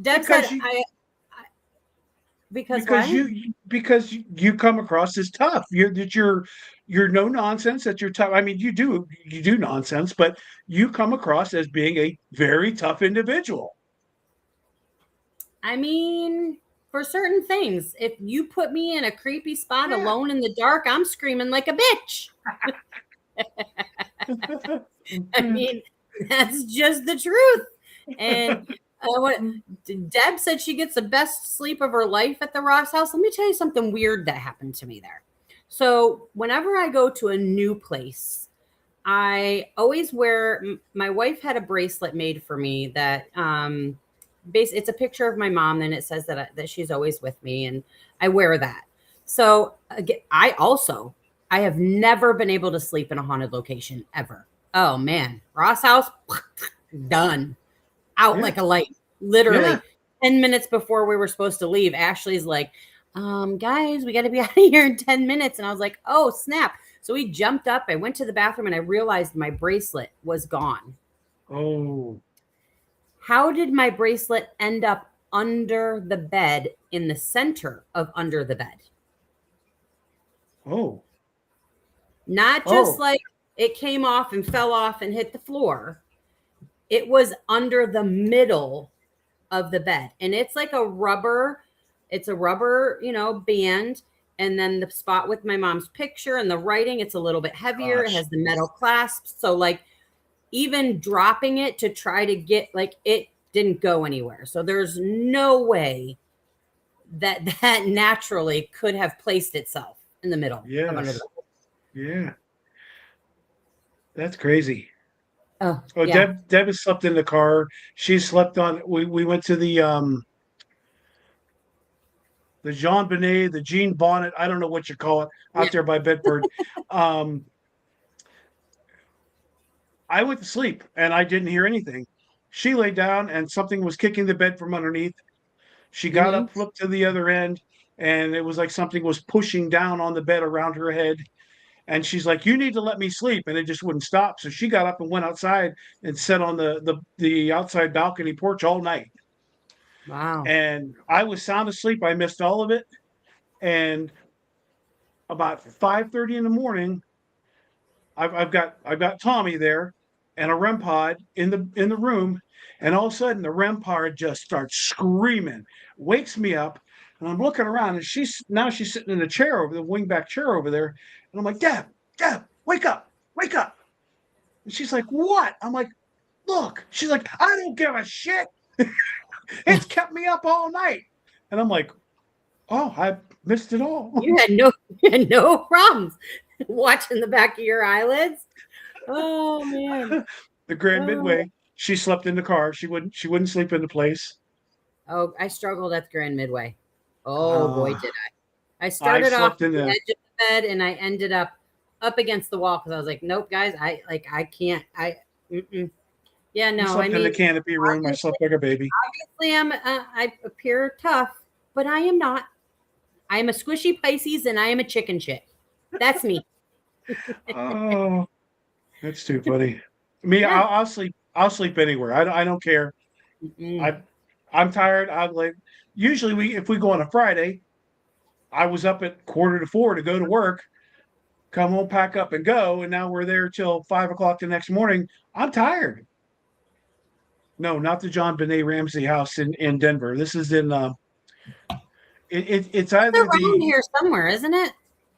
Deb said because you come across as tough. You're no nonsense. That you're tough. I mean, you do nonsense, but you come across as being a very tough individual. I mean, for certain things. If you put me in a creepy spot Yeah. alone in the dark, I'm screaming like a bitch. I mean, that's just the truth. And what Deb said, she gets the best sleep of her life at the Ross house. Let me tell you something weird that happened to me there. So whenever I go to a new place, I always wear. My wife had a bracelet made for me that it's a picture of my mom, and it says that she's always with me, and I wear that. So again, I have never been able to sleep in a haunted location ever. Oh man, Ross house, done, out Yeah. like a light. Literally, Yeah. 10 minutes before we were supposed to leave, Ashley's like, guys, we got to be out of here in 10 minutes. And I was like, oh, snap. So we jumped up. I went to the bathroom and I realized my bracelet was gone. Oh. How did my bracelet end up under the bed in the center of under the bed? Oh. Not just Oh. like it came off and fell off and hit the floor. It was under the middle of the bed. And it's like a rubber, band. And then the spot with my mom's picture and the writing, it's a little bit heavier. It Gosh. has the metal clasps. So like even dropping it to try to get, like, it didn't go anywhere. So there's no way that naturally could have placed itself in the middle of under Yes. the bed. Yeah. That's crazy. Oh, Oh, yeah. Deb has slept in the car. She slept on. We went to the Jean Benet, the Jean Bonnet. I don't know what you call it Yeah. out there by Bedford. um, I went to sleep and I didn't hear anything. She lay down and something was kicking the bed from underneath. She got Mhm. up, flipped to the other end, and it was like something was pushing down on the bed around her head. And she's like, "You need to let me sleep," and it just wouldn't stop. So she got up and went outside and sat on the outside balcony porch all night. Wow. And I was sound asleep. I missed all of it. And about 5:30 in the morning, I've got Tommy there and a REM pod in the room, and all of a sudden the REM pod just starts screaming, wakes me up, and I'm looking around, and she's sitting in a chair over the wingback chair over there, and I'm like, Deb, wake up. And she's like, what? I'm like, look. She's like, I don't give a shit. It's kept me up all night. And I'm like, oh, I missed it all. You had no problems watching the back of your eyelids. Oh man. The Grand Oh. Midway. She slept in the car. She wouldn't sleep in the place. Oh, I struggled at the Grand Midway. Oh boy, Uh, did I. I I started off slept in on the the edge of the bed and I ended up against the wall because I was like, nope, guys, I can't. Yeah, I no, I slept in the mean, canopy room. I slept like a baby. obviously I appear tough, but I am not. I am a squishy Pisces and I am a chicken shit. That's me. Oh, that's too funny. Me, Yeah. I'll sleep. I'll sleep anywhere. I don't care. Mm-mm. I'm tired. I'm like usually if we go on a Friday, I was up at 3:45 to go to work, come home, pack up, and go, and now we're there till 5 o'clock the next morning. I'm tired. No, not the John Benet Ramsey house in Denver. This is in it's It's either around here somewhere, isn't it?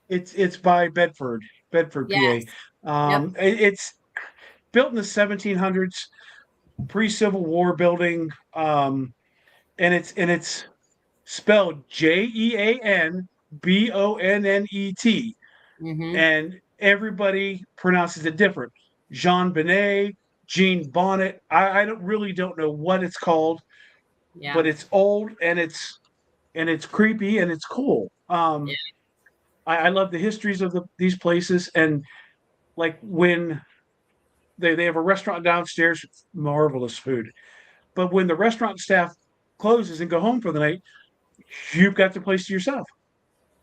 it's by Bedford, Yes. PA. Yep. It's built in the 1700s, pre-Civil War building, and it's spelled JeanBonnet, Mm-hmm. and everybody pronounces it different. Jean Benet, Jean Bonnet. I don't know what it's called, Yeah. but it's old and it's creepy and it's cool. Yeah. I love the histories of these places, and like when they have a restaurant downstairs, with marvelous food. But when the restaurant staff closes and go home for the night, you've got the place to yourself.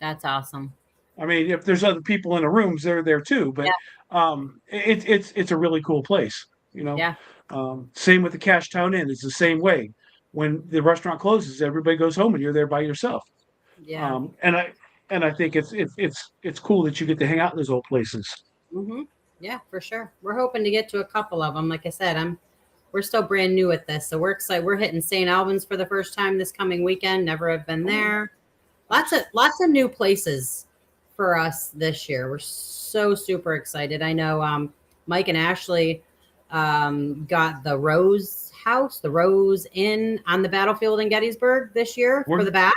That's awesome. I mean, if there's other people in the rooms, they're there too. But Yeah. it's a really cool place. You know, Yeah. same with the Cash Town Inn. It's the same way. When the restaurant closes, everybody goes home, and you're there by yourself. Yeah. Um, and I and I think it's cool that you get to hang out in those old places. Mm-hmm. Yeah, for sure. We're hoping to get to a couple of them. Like I said, we're still brand new at this. So we're excited. We're hitting St. Albans for the first time this coming weekend. Never have been there. Lots of new places for us this year. We're so super excited. I know Mike and Ashley got the Rose House, the Rose Inn on the battlefield in Gettysburg this year for the back.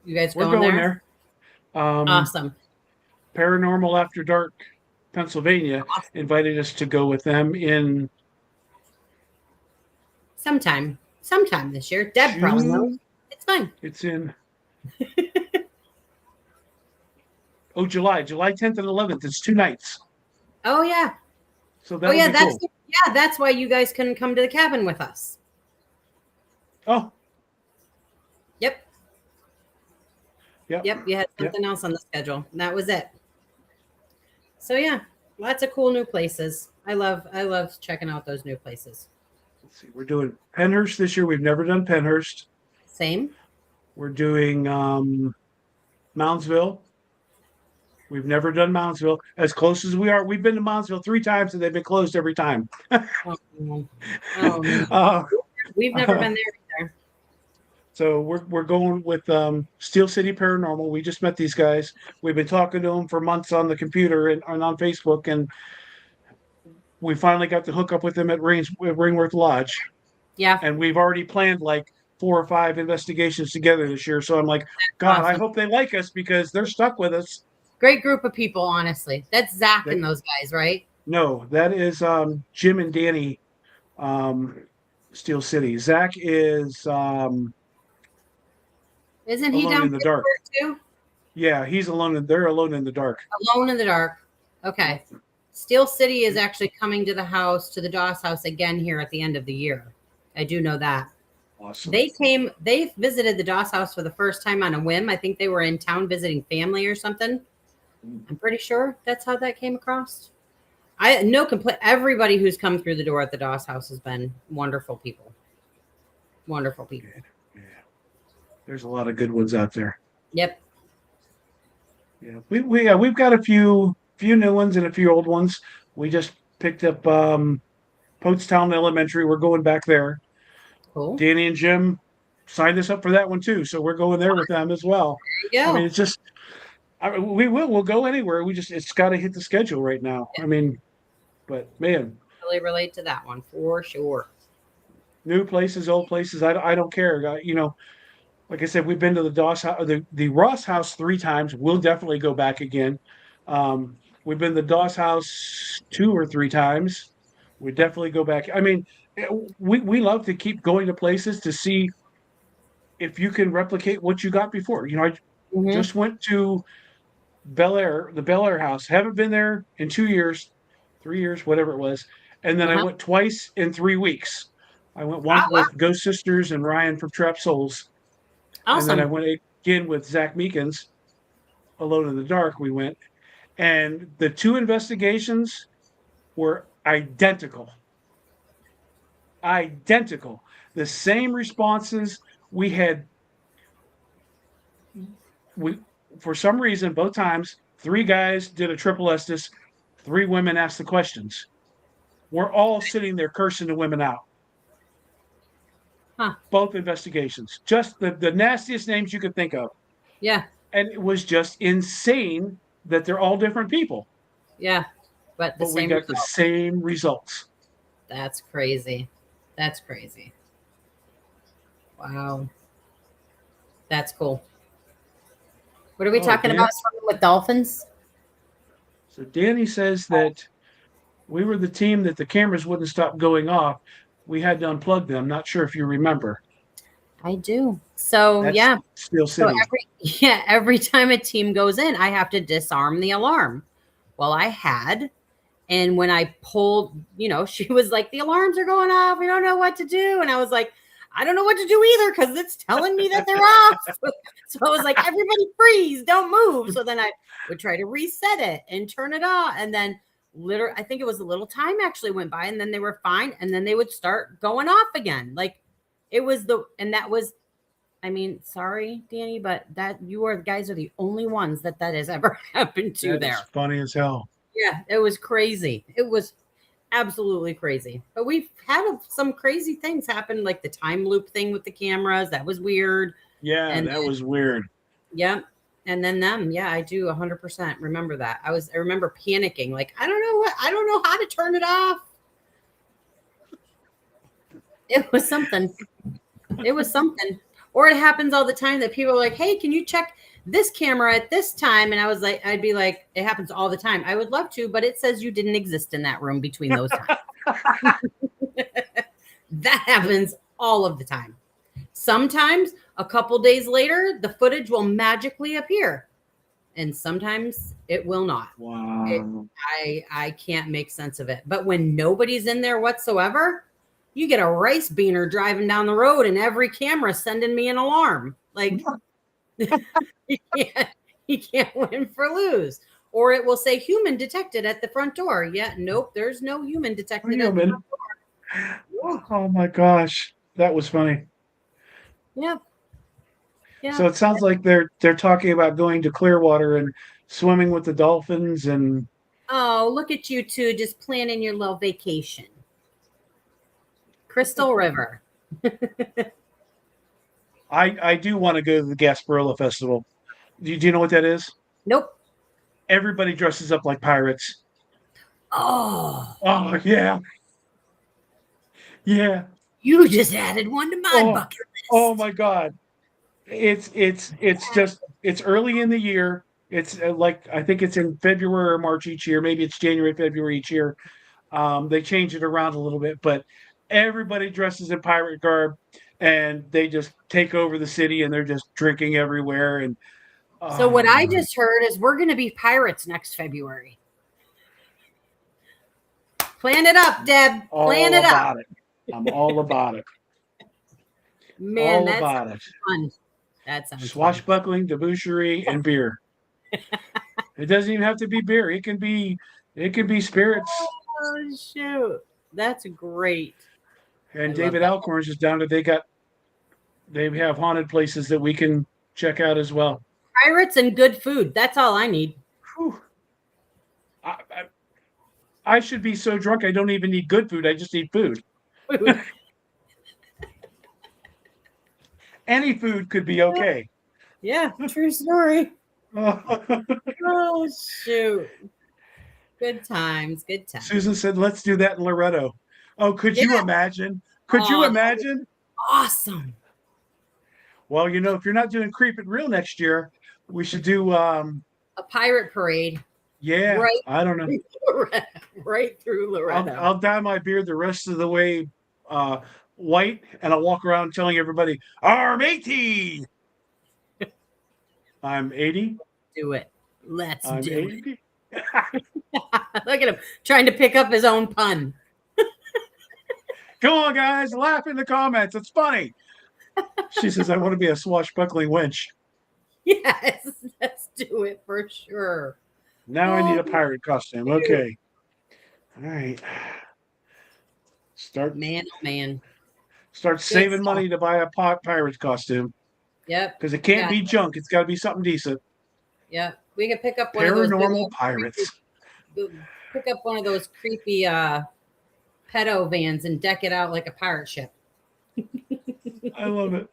You guys We're going going there? there. Awesome. Paranormal After Dark, Pennsylvania, invited us to go with them in sometime this year. Deb probably knows. It's fine. It's in July 10th and 11th. It's 2 nights. Oh yeah. So that'll be cool. That's why you guys couldn't come to the cabin with us. Oh. Yep. Yep. You had something else on the schedule. And that was it. So yeah, lots of cool new places. I love checking out those new places. Let's see. We're doing Penhurst this year. We've never done Penhurst. Same. We're doing Moundsville. We've never done Moundsville. As close as we are, we've been to Moundsville 3 times and they've been closed every time. We've never been there either. So we're going with Steel City Paranormal. We just met these guys. We've been talking to them for months on the computer and on Facebook, and we finally got to hook up with them at Ringworth Lodge. Yeah. And we've already planned like 4 or 5 investigations together this year. So I'm like, God, awesome. I hope they like us because they're stuck with us. Great group of people, honestly. That's Zach and those guys, right? No, that is Jim and Danny, Steel City. Zach is isn't he down in the dark too? Yeah, he's alone. They're alone in the dark. Alone in the dark. Okay. Steel City is actually coming to the Doss house again here at the end of the year. I do know that. Awesome. They visited the Doss house for the first time on a whim. I think they were in town visiting family or something. I'm pretty sure that's how that came across. No complaint. Everybody who's come through the door at the Doss house has been wonderful people. Wonderful people. Yeah. There's a lot of good ones out there. Yep. Yeah. We've got a few new ones and a few old ones. We just picked up Poatstown Elementary. We're going back there. Cool. Danny and Jim signed us up for that one too, so we're going there with them as well. There you go. I mean, it's just we'll go anywhere. It's got to hit the schedule right now. Yeah. I mean, but man, really relate to that one for sure. New places, old places, I don't care. You know, like I said, we've been to the Doss house, the Ross house 3 times. We'll definitely go back again. We've been to the Doss house 2 or 3 times. We definitely go back. I mean, we love to keep going to places to see if you can replicate what you got before. You know, I just went to the Bel Air house. Haven't been there in 2 years, 3 years, whatever it was. And then I went twice in 3 weeks. I went once with Ghost Sisters and Ryan from Trap Souls. Awesome. And then I went again with Zach Meekins, Alone in the Dark. We went. And the 2 investigations were identical. Identical. The same responses we had. For some reason, both times, 3 guys did a triple Estes, 3 women asked the questions. We're all sitting there cursing the women out. Huh. Both investigations. Just the nastiest names you could think of. Yeah. And it was just insane that they're all different people. Yeah. But we got the same results. That's crazy. That's crazy. Wow. That's cool. What are we talking about? Swimming with dolphins? So Danny says that we were the team that the cameras wouldn't stop going off. We had to unplug them. Not sure if you remember. I do. So That's Steel City. So every time a team goes in, I have to disarm the alarm. Well, I had. And when I pulled, she was like, the alarms are going off. We don't know what to do. And I was like, I don't know what to do either because it's telling me that they're off. So I was like, everybody freeze, don't move. So then I would try to reset it and turn it off. And then I think it was a little time actually went by and then they were fine. And then they would start going off again. Like it was sorry, Danny, but guys are the only ones that has ever happened to there. It's funny as hell. Yeah, it was crazy. It was absolutely crazy. But we've had some crazy things happen, like the time loop thing with the cameras. That was weird. Yeah, And that was weird. Yep. And then them. Yeah, I do 100% remember that. I remember panicking. Like, I don't know how to turn it off. It was something. It was something. Or it happens all the time that people are like, hey, can you check this camera at this time? And I'd be like, it happens all the time. I would love to, but it says you didn't exist in that room between those times. That happens all of the time. Sometimes a couple days later, the footage will magically appear. And sometimes it will not. Wow. I can't make sense of it. But when nobody's in there whatsoever, you get a rice beaner driving down the road and every camera sending me an alarm. Like you can't win for lose. Or it will say human detected at the front door. Yeah, nope, there's no human detected at the front door. Oh my gosh, that was funny. Yeah. Yeah. So it sounds like they're talking about going to Clearwater and swimming with the dolphins and Oh, look at you two just planning your little vacation. Crystal River. I do want to go to the Gasparilla Festival. Do you know what that is? Nope. Everybody dresses up like pirates. Oh, Oh yeah. Yeah. you just added one to my bucket list. Oh my God. It's just it's early in the year. It's like I think it's in February or March each year. Maybe it's January, February each year. They change it around a little bit, but everybody dresses in pirate garb, and they just take over the city, and they're just drinking everywhere. And So what I just heard is we're going to be pirates next February. Plan it up, Deb. Plan it up. I'm all about it. Man, all that about sounds it. fun. That sounds Swashbuckling, debauchery, and beer. It doesn't even have to be beer. It can be spirits. Oh shoot, that's great. And I David love Alcorn's is down there. They have haunted places that we can check out as well. Pirates and good food. That's all I need. Whew. I should be so drunk I don't even need good food. I just need food. Any food could be okay. Yeah, true story. Oh shoot. Good times. Good times. Susan said, let's do that in Loretto. Oh, could you imagine? Could you imagine? Awesome. Well, if you're not doing Creep It Real next year, we should do a pirate parade. Yeah. Right. I don't know. Right through Loretto. I'll dye my beard the rest of the way white, and I'll walk around telling everybody, I'm 80. I'm 80. Do it. Let's do 80. it. Look at him trying to pick up his own pun. Come on, guys, laugh in the comments. It's funny. She says, I want to be a swashbuckling wench. Yes, let's do it for sure. Now I need a pirate costume. Okay. All right. Man, oh man. Start saving money to buy a pirate's costume. Yep. Because it can't be junk. It's got to be something decent. Yep. We can pick up one Paranormal of those pirates. Pick up one of those creepy pedo vans and deck it out like a pirate ship. I love it.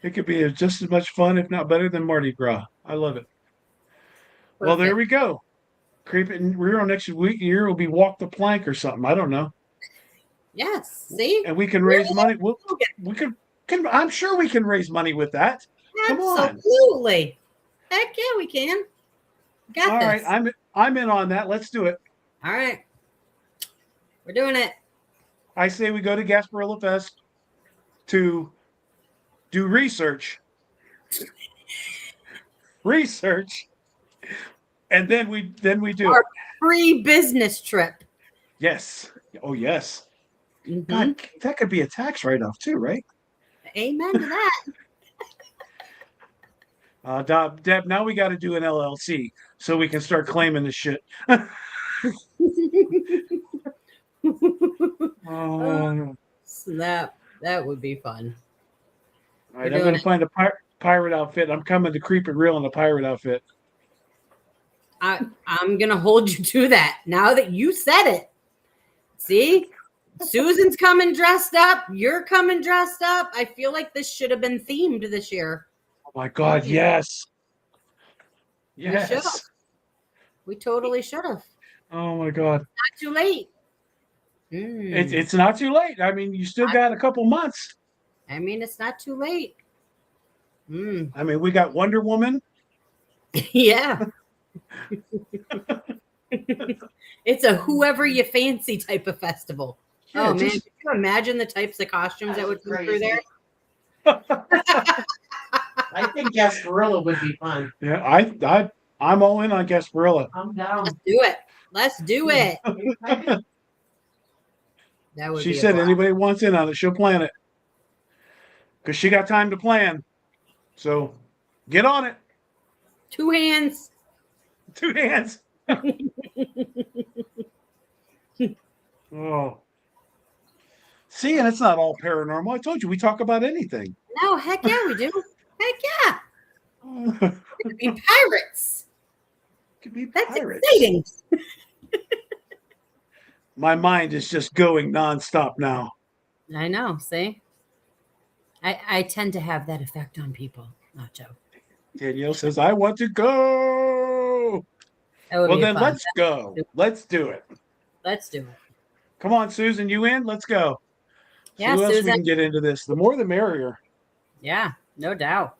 It could be just as much fun, if not better, than Mardi Gras. I love it. Perfect. Well, there we go. Creep It Real next year will be Walk the Plank or something. I don't know. Yes. See? And we can raise money. We can. I'm sure we can raise money with that. Absolutely. Heck yeah, we can. Got All this. right, I'm in on that. Let's do it. All right. We're doing it. I say we go to Gasparilla Fest to do research. And then we do our free business trip. Yes. Oh yes. Mm-hmm. God, that could be a tax write-off too, right? Amen to that. Deb, now we got to do an LLC so we can start claiming the shit. So that would be fun. All right, I'm going to find a pirate outfit. I'm coming to Creep It Real in a pirate outfit. I'm going to hold you to that. Now that you said it, See? Susan's coming dressed up. You're coming dressed up. I feel like this should have been themed this year. Oh my God, yes. We should have. Yes. We totally should have. Oh my God. Not too late. It's not too late. I mean, you still got a couple months. I mean, it's not too late. I mean, we got Wonder Woman. Yeah. It's a whoever you fancy type of festival. Yeah, oh, man. Could you imagine the types of costumes that would come through Crazy. there? I think Gasparilla would be fun. Yeah, I'm all in on Gasparilla. I'm down. Let's do it. Let's do it. That would She be a said blast. anybody wants in on it, she'll plan it. Because she got time to plan. So get on it. 2 hands. 2 hands. Oh. See, and it's not all paranormal. I told you we talk about anything. No, heck yeah, we do. Heck yeah. Could We could be pirates. be That's pirates. exciting. My mind is just going nonstop now. I know. See? I tend to have that effect on people, Nacho. Danielle says, I want to go. That would Well, be then fun. let's go. Let's do it. Let's do it. Come on, Susan, you in? Let's go. See Yeah, who else we Susan. can get into this. The more the merrier. Yeah, no doubt.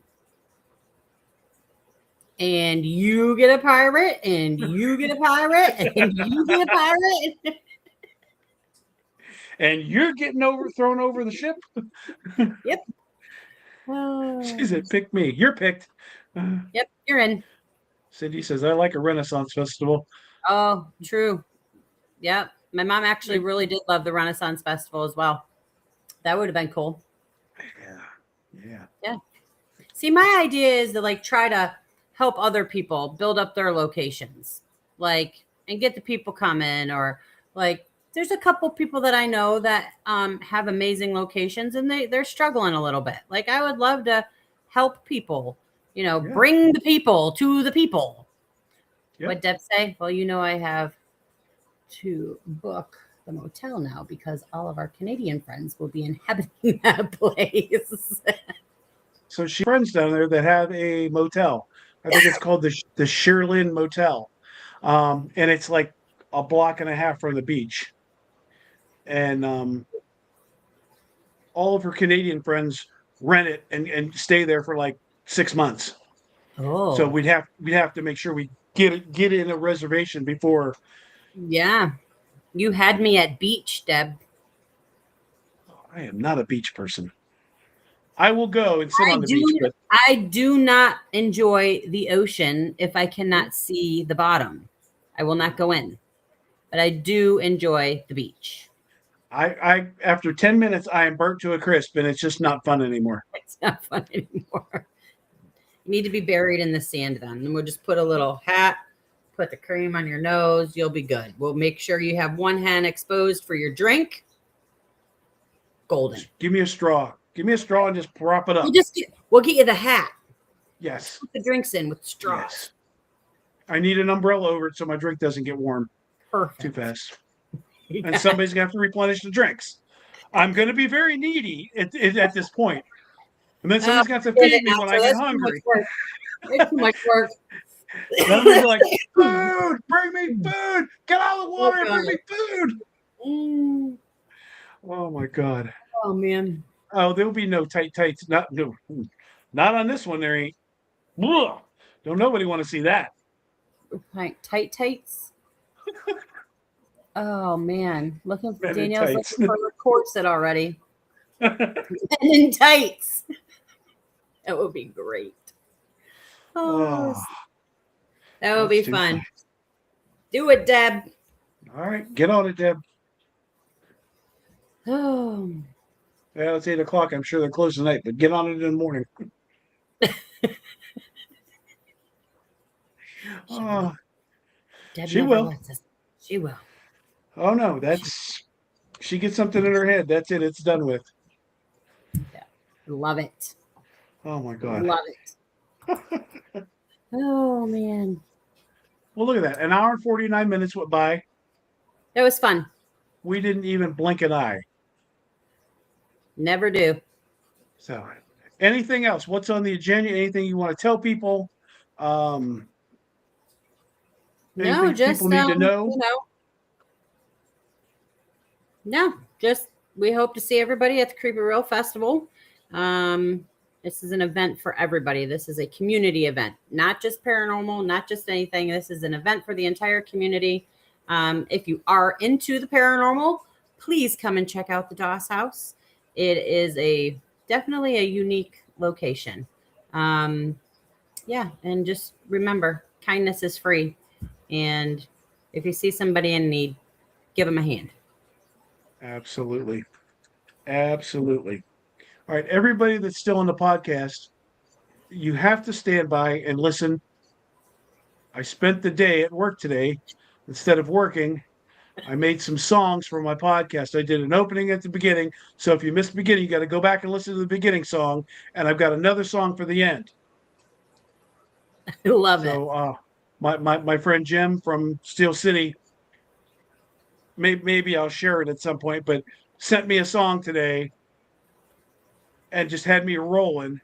And you get a pirate, and you get a pirate, and you get a pirate. And you're getting thrown over the ship. Yep. Oh. She said, pick me. You're picked. Yep, you're in. Cindy says, I like a Renaissance festival. Oh, true. Yep. My mom actually really did love the Renaissance Festival as well. That would have been cool. Yeah. See, my idea is to try to help other people build up their locations, and get the people coming, or there's a couple people that I know that have amazing locations, and they're struggling a little bit. I would love to help people, bring the people to the people. Yep. What Deb say? Well, I have to book the motel now because all of our Canadian friends will be inhabiting that place. So she has friends down there that have a motel. I think it's called the Shearlin Motel. And it's like a block and a half from the beach. And all of her Canadian friends rent it and stay there for 6 months. Oh, So we'd have to make sure we get in a reservation before. yeah. You had me at beach, Deb. I am not a beach person. I will go and sit on the beach, but I do not enjoy the ocean if I cannot see the bottom. I will not go in. But I do enjoy the beach. I after 10 minutes I am burnt to a crisp and it's just not fun anymore. It's not fun anymore. You need to be buried in the sand then. And we'll just put a little hat, put the cream on your nose. You'll be good. We'll make sure you have one hand exposed for your drink. Golden. Give me a straw. Give me a straw and just prop it up. We'll get you the hat. Yes. Put the drinks in with straws. Yes. I need an umbrella over it so my drink doesn't get warm Perfect. too fast. And somebody's gonna have to replenish the drinks. I'm gonna be very needy at this point. And then somebody's gonna have to feed me when I get hungry. It's too much work. Then I'm gonna be like, food, bring me food, get out of the water and bring me food. Mm. Oh my God. Oh man. Oh, there'll be no tights. Not on this one. There ain't. Ugh. Don't nobody want to see that. Tights. Oh man, looking for Men in Danielle's tights. looking for a corset already. Men in tights. That would be great. Oh, Oh, that would be that's too fun. Do it, Deb. all right, get on it, Deb. Oh, Well, it's 8:00. I'm sure they're closed tonight, but get on it in the morning. Oh, Deb She never will. lets us. She will. oh no, she gets something in her head. That's it. It's done with. Love it. Oh my God. Love it. Oh man, Well, look at that. An hour and 49 minutes went by. that was fun. we didn't even blink an eye. Never do. So, anything else? What's on the agenda? Anything you want to tell people? Um, No, anything just people need to know? No, just we hope to see everybody at the Creepy Real Festival. This is an event for everybody. This is a community event, not just paranormal, not just anything. This is an event for the entire community. If you are into the paranormal, please come and check out the Doss House. It is definitely a unique location. Yeah, and just remember, kindness is free. And if you see somebody in need, give them a hand. Absolutely. Absolutely. All right, everybody that's still on the podcast, you have to stand by and listen. I spent the day at work today. Instead of working, I made some songs for my podcast. I did an opening at the beginning. So if you missed the beginning, you got to go back and listen to the beginning song. And I've got another song for the end. I love it. So my friend Jim from Steel City, maybe I'll share it at some point, but sent me a song today and just had me rolling.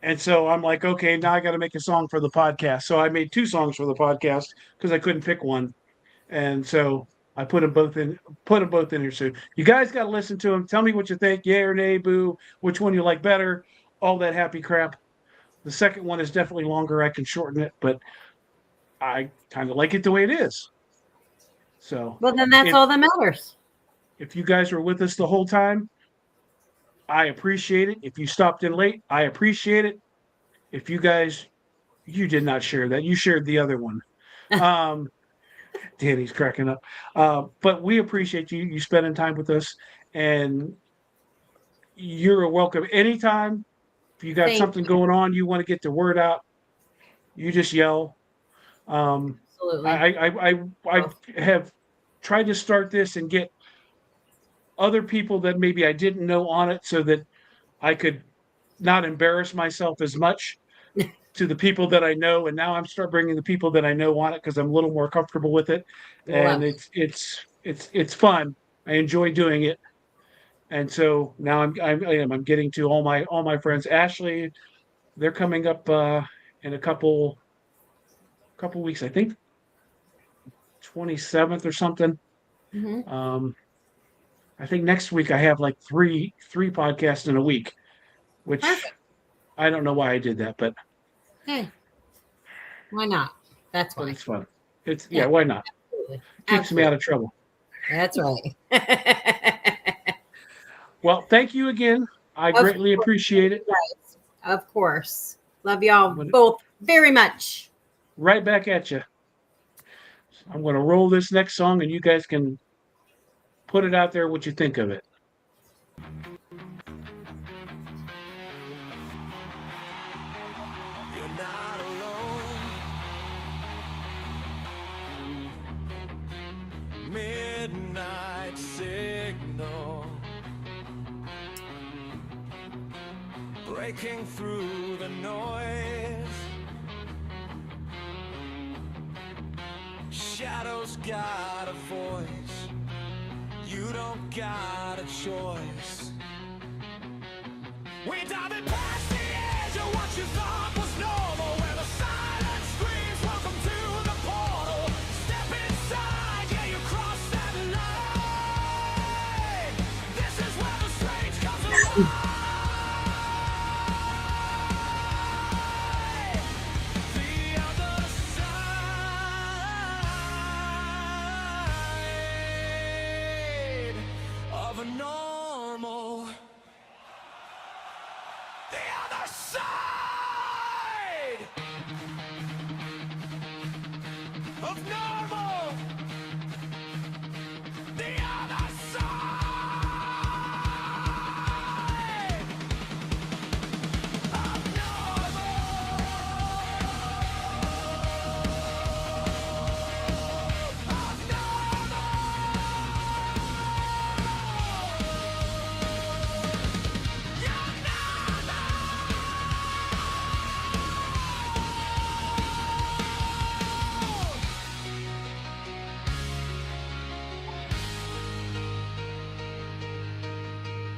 And so I'm like, okay, now I got to make a song for the podcast. So I made two songs for the podcast because I couldn't pick one. And so I put them both in here. So you guys got to listen to them. Tell me what you think. Yay or nay, boo, which one you like better, all that happy crap. The second one is definitely longer. I can shorten it, but I kind of like it the way it is. So Well, then that's all that matters. If you guys were with us the whole time, I appreciate it. If you stopped in late, I appreciate it. If you guys, you did not share that. You shared the other one. Danny's cracking up. But we appreciate you spending time with us. And you're welcome anytime. If you got something going on, you want to get the word out, you just yell. Absolutely. I have tried to start this and get other people that maybe I didn't know on it so that I could not embarrass myself as much to the people that I know. And now I'm start bringing the people that I know on it because I'm a little more comfortable with it. And it's fun. I enjoy doing it. And so now I'm getting to all my friends. Ashley, they're coming up in a couple weeks, I think 27th or something. Mm-hmm. I think next week I have like three podcasts in a week, which Perfect. I don't know why I did that, but hey, why not? That's why. It's fun. Why not? Absolutely. Keeps me out of trouble. That's right. Well, thank you again. I greatly appreciate it. Of course. Love y'all both very much. Right back at you. I'm going to roll this next song and you guys can put it out there what you think of it. You're not alone. Midnight signal breaking through the noise. Shadows got a voice. You don't got a choice. We diving past the edge of what you thought was normal, where the silence screams, welcome to the portal. Step inside, yeah, you cross that line. This is where the strange comes alive. The other side of a normal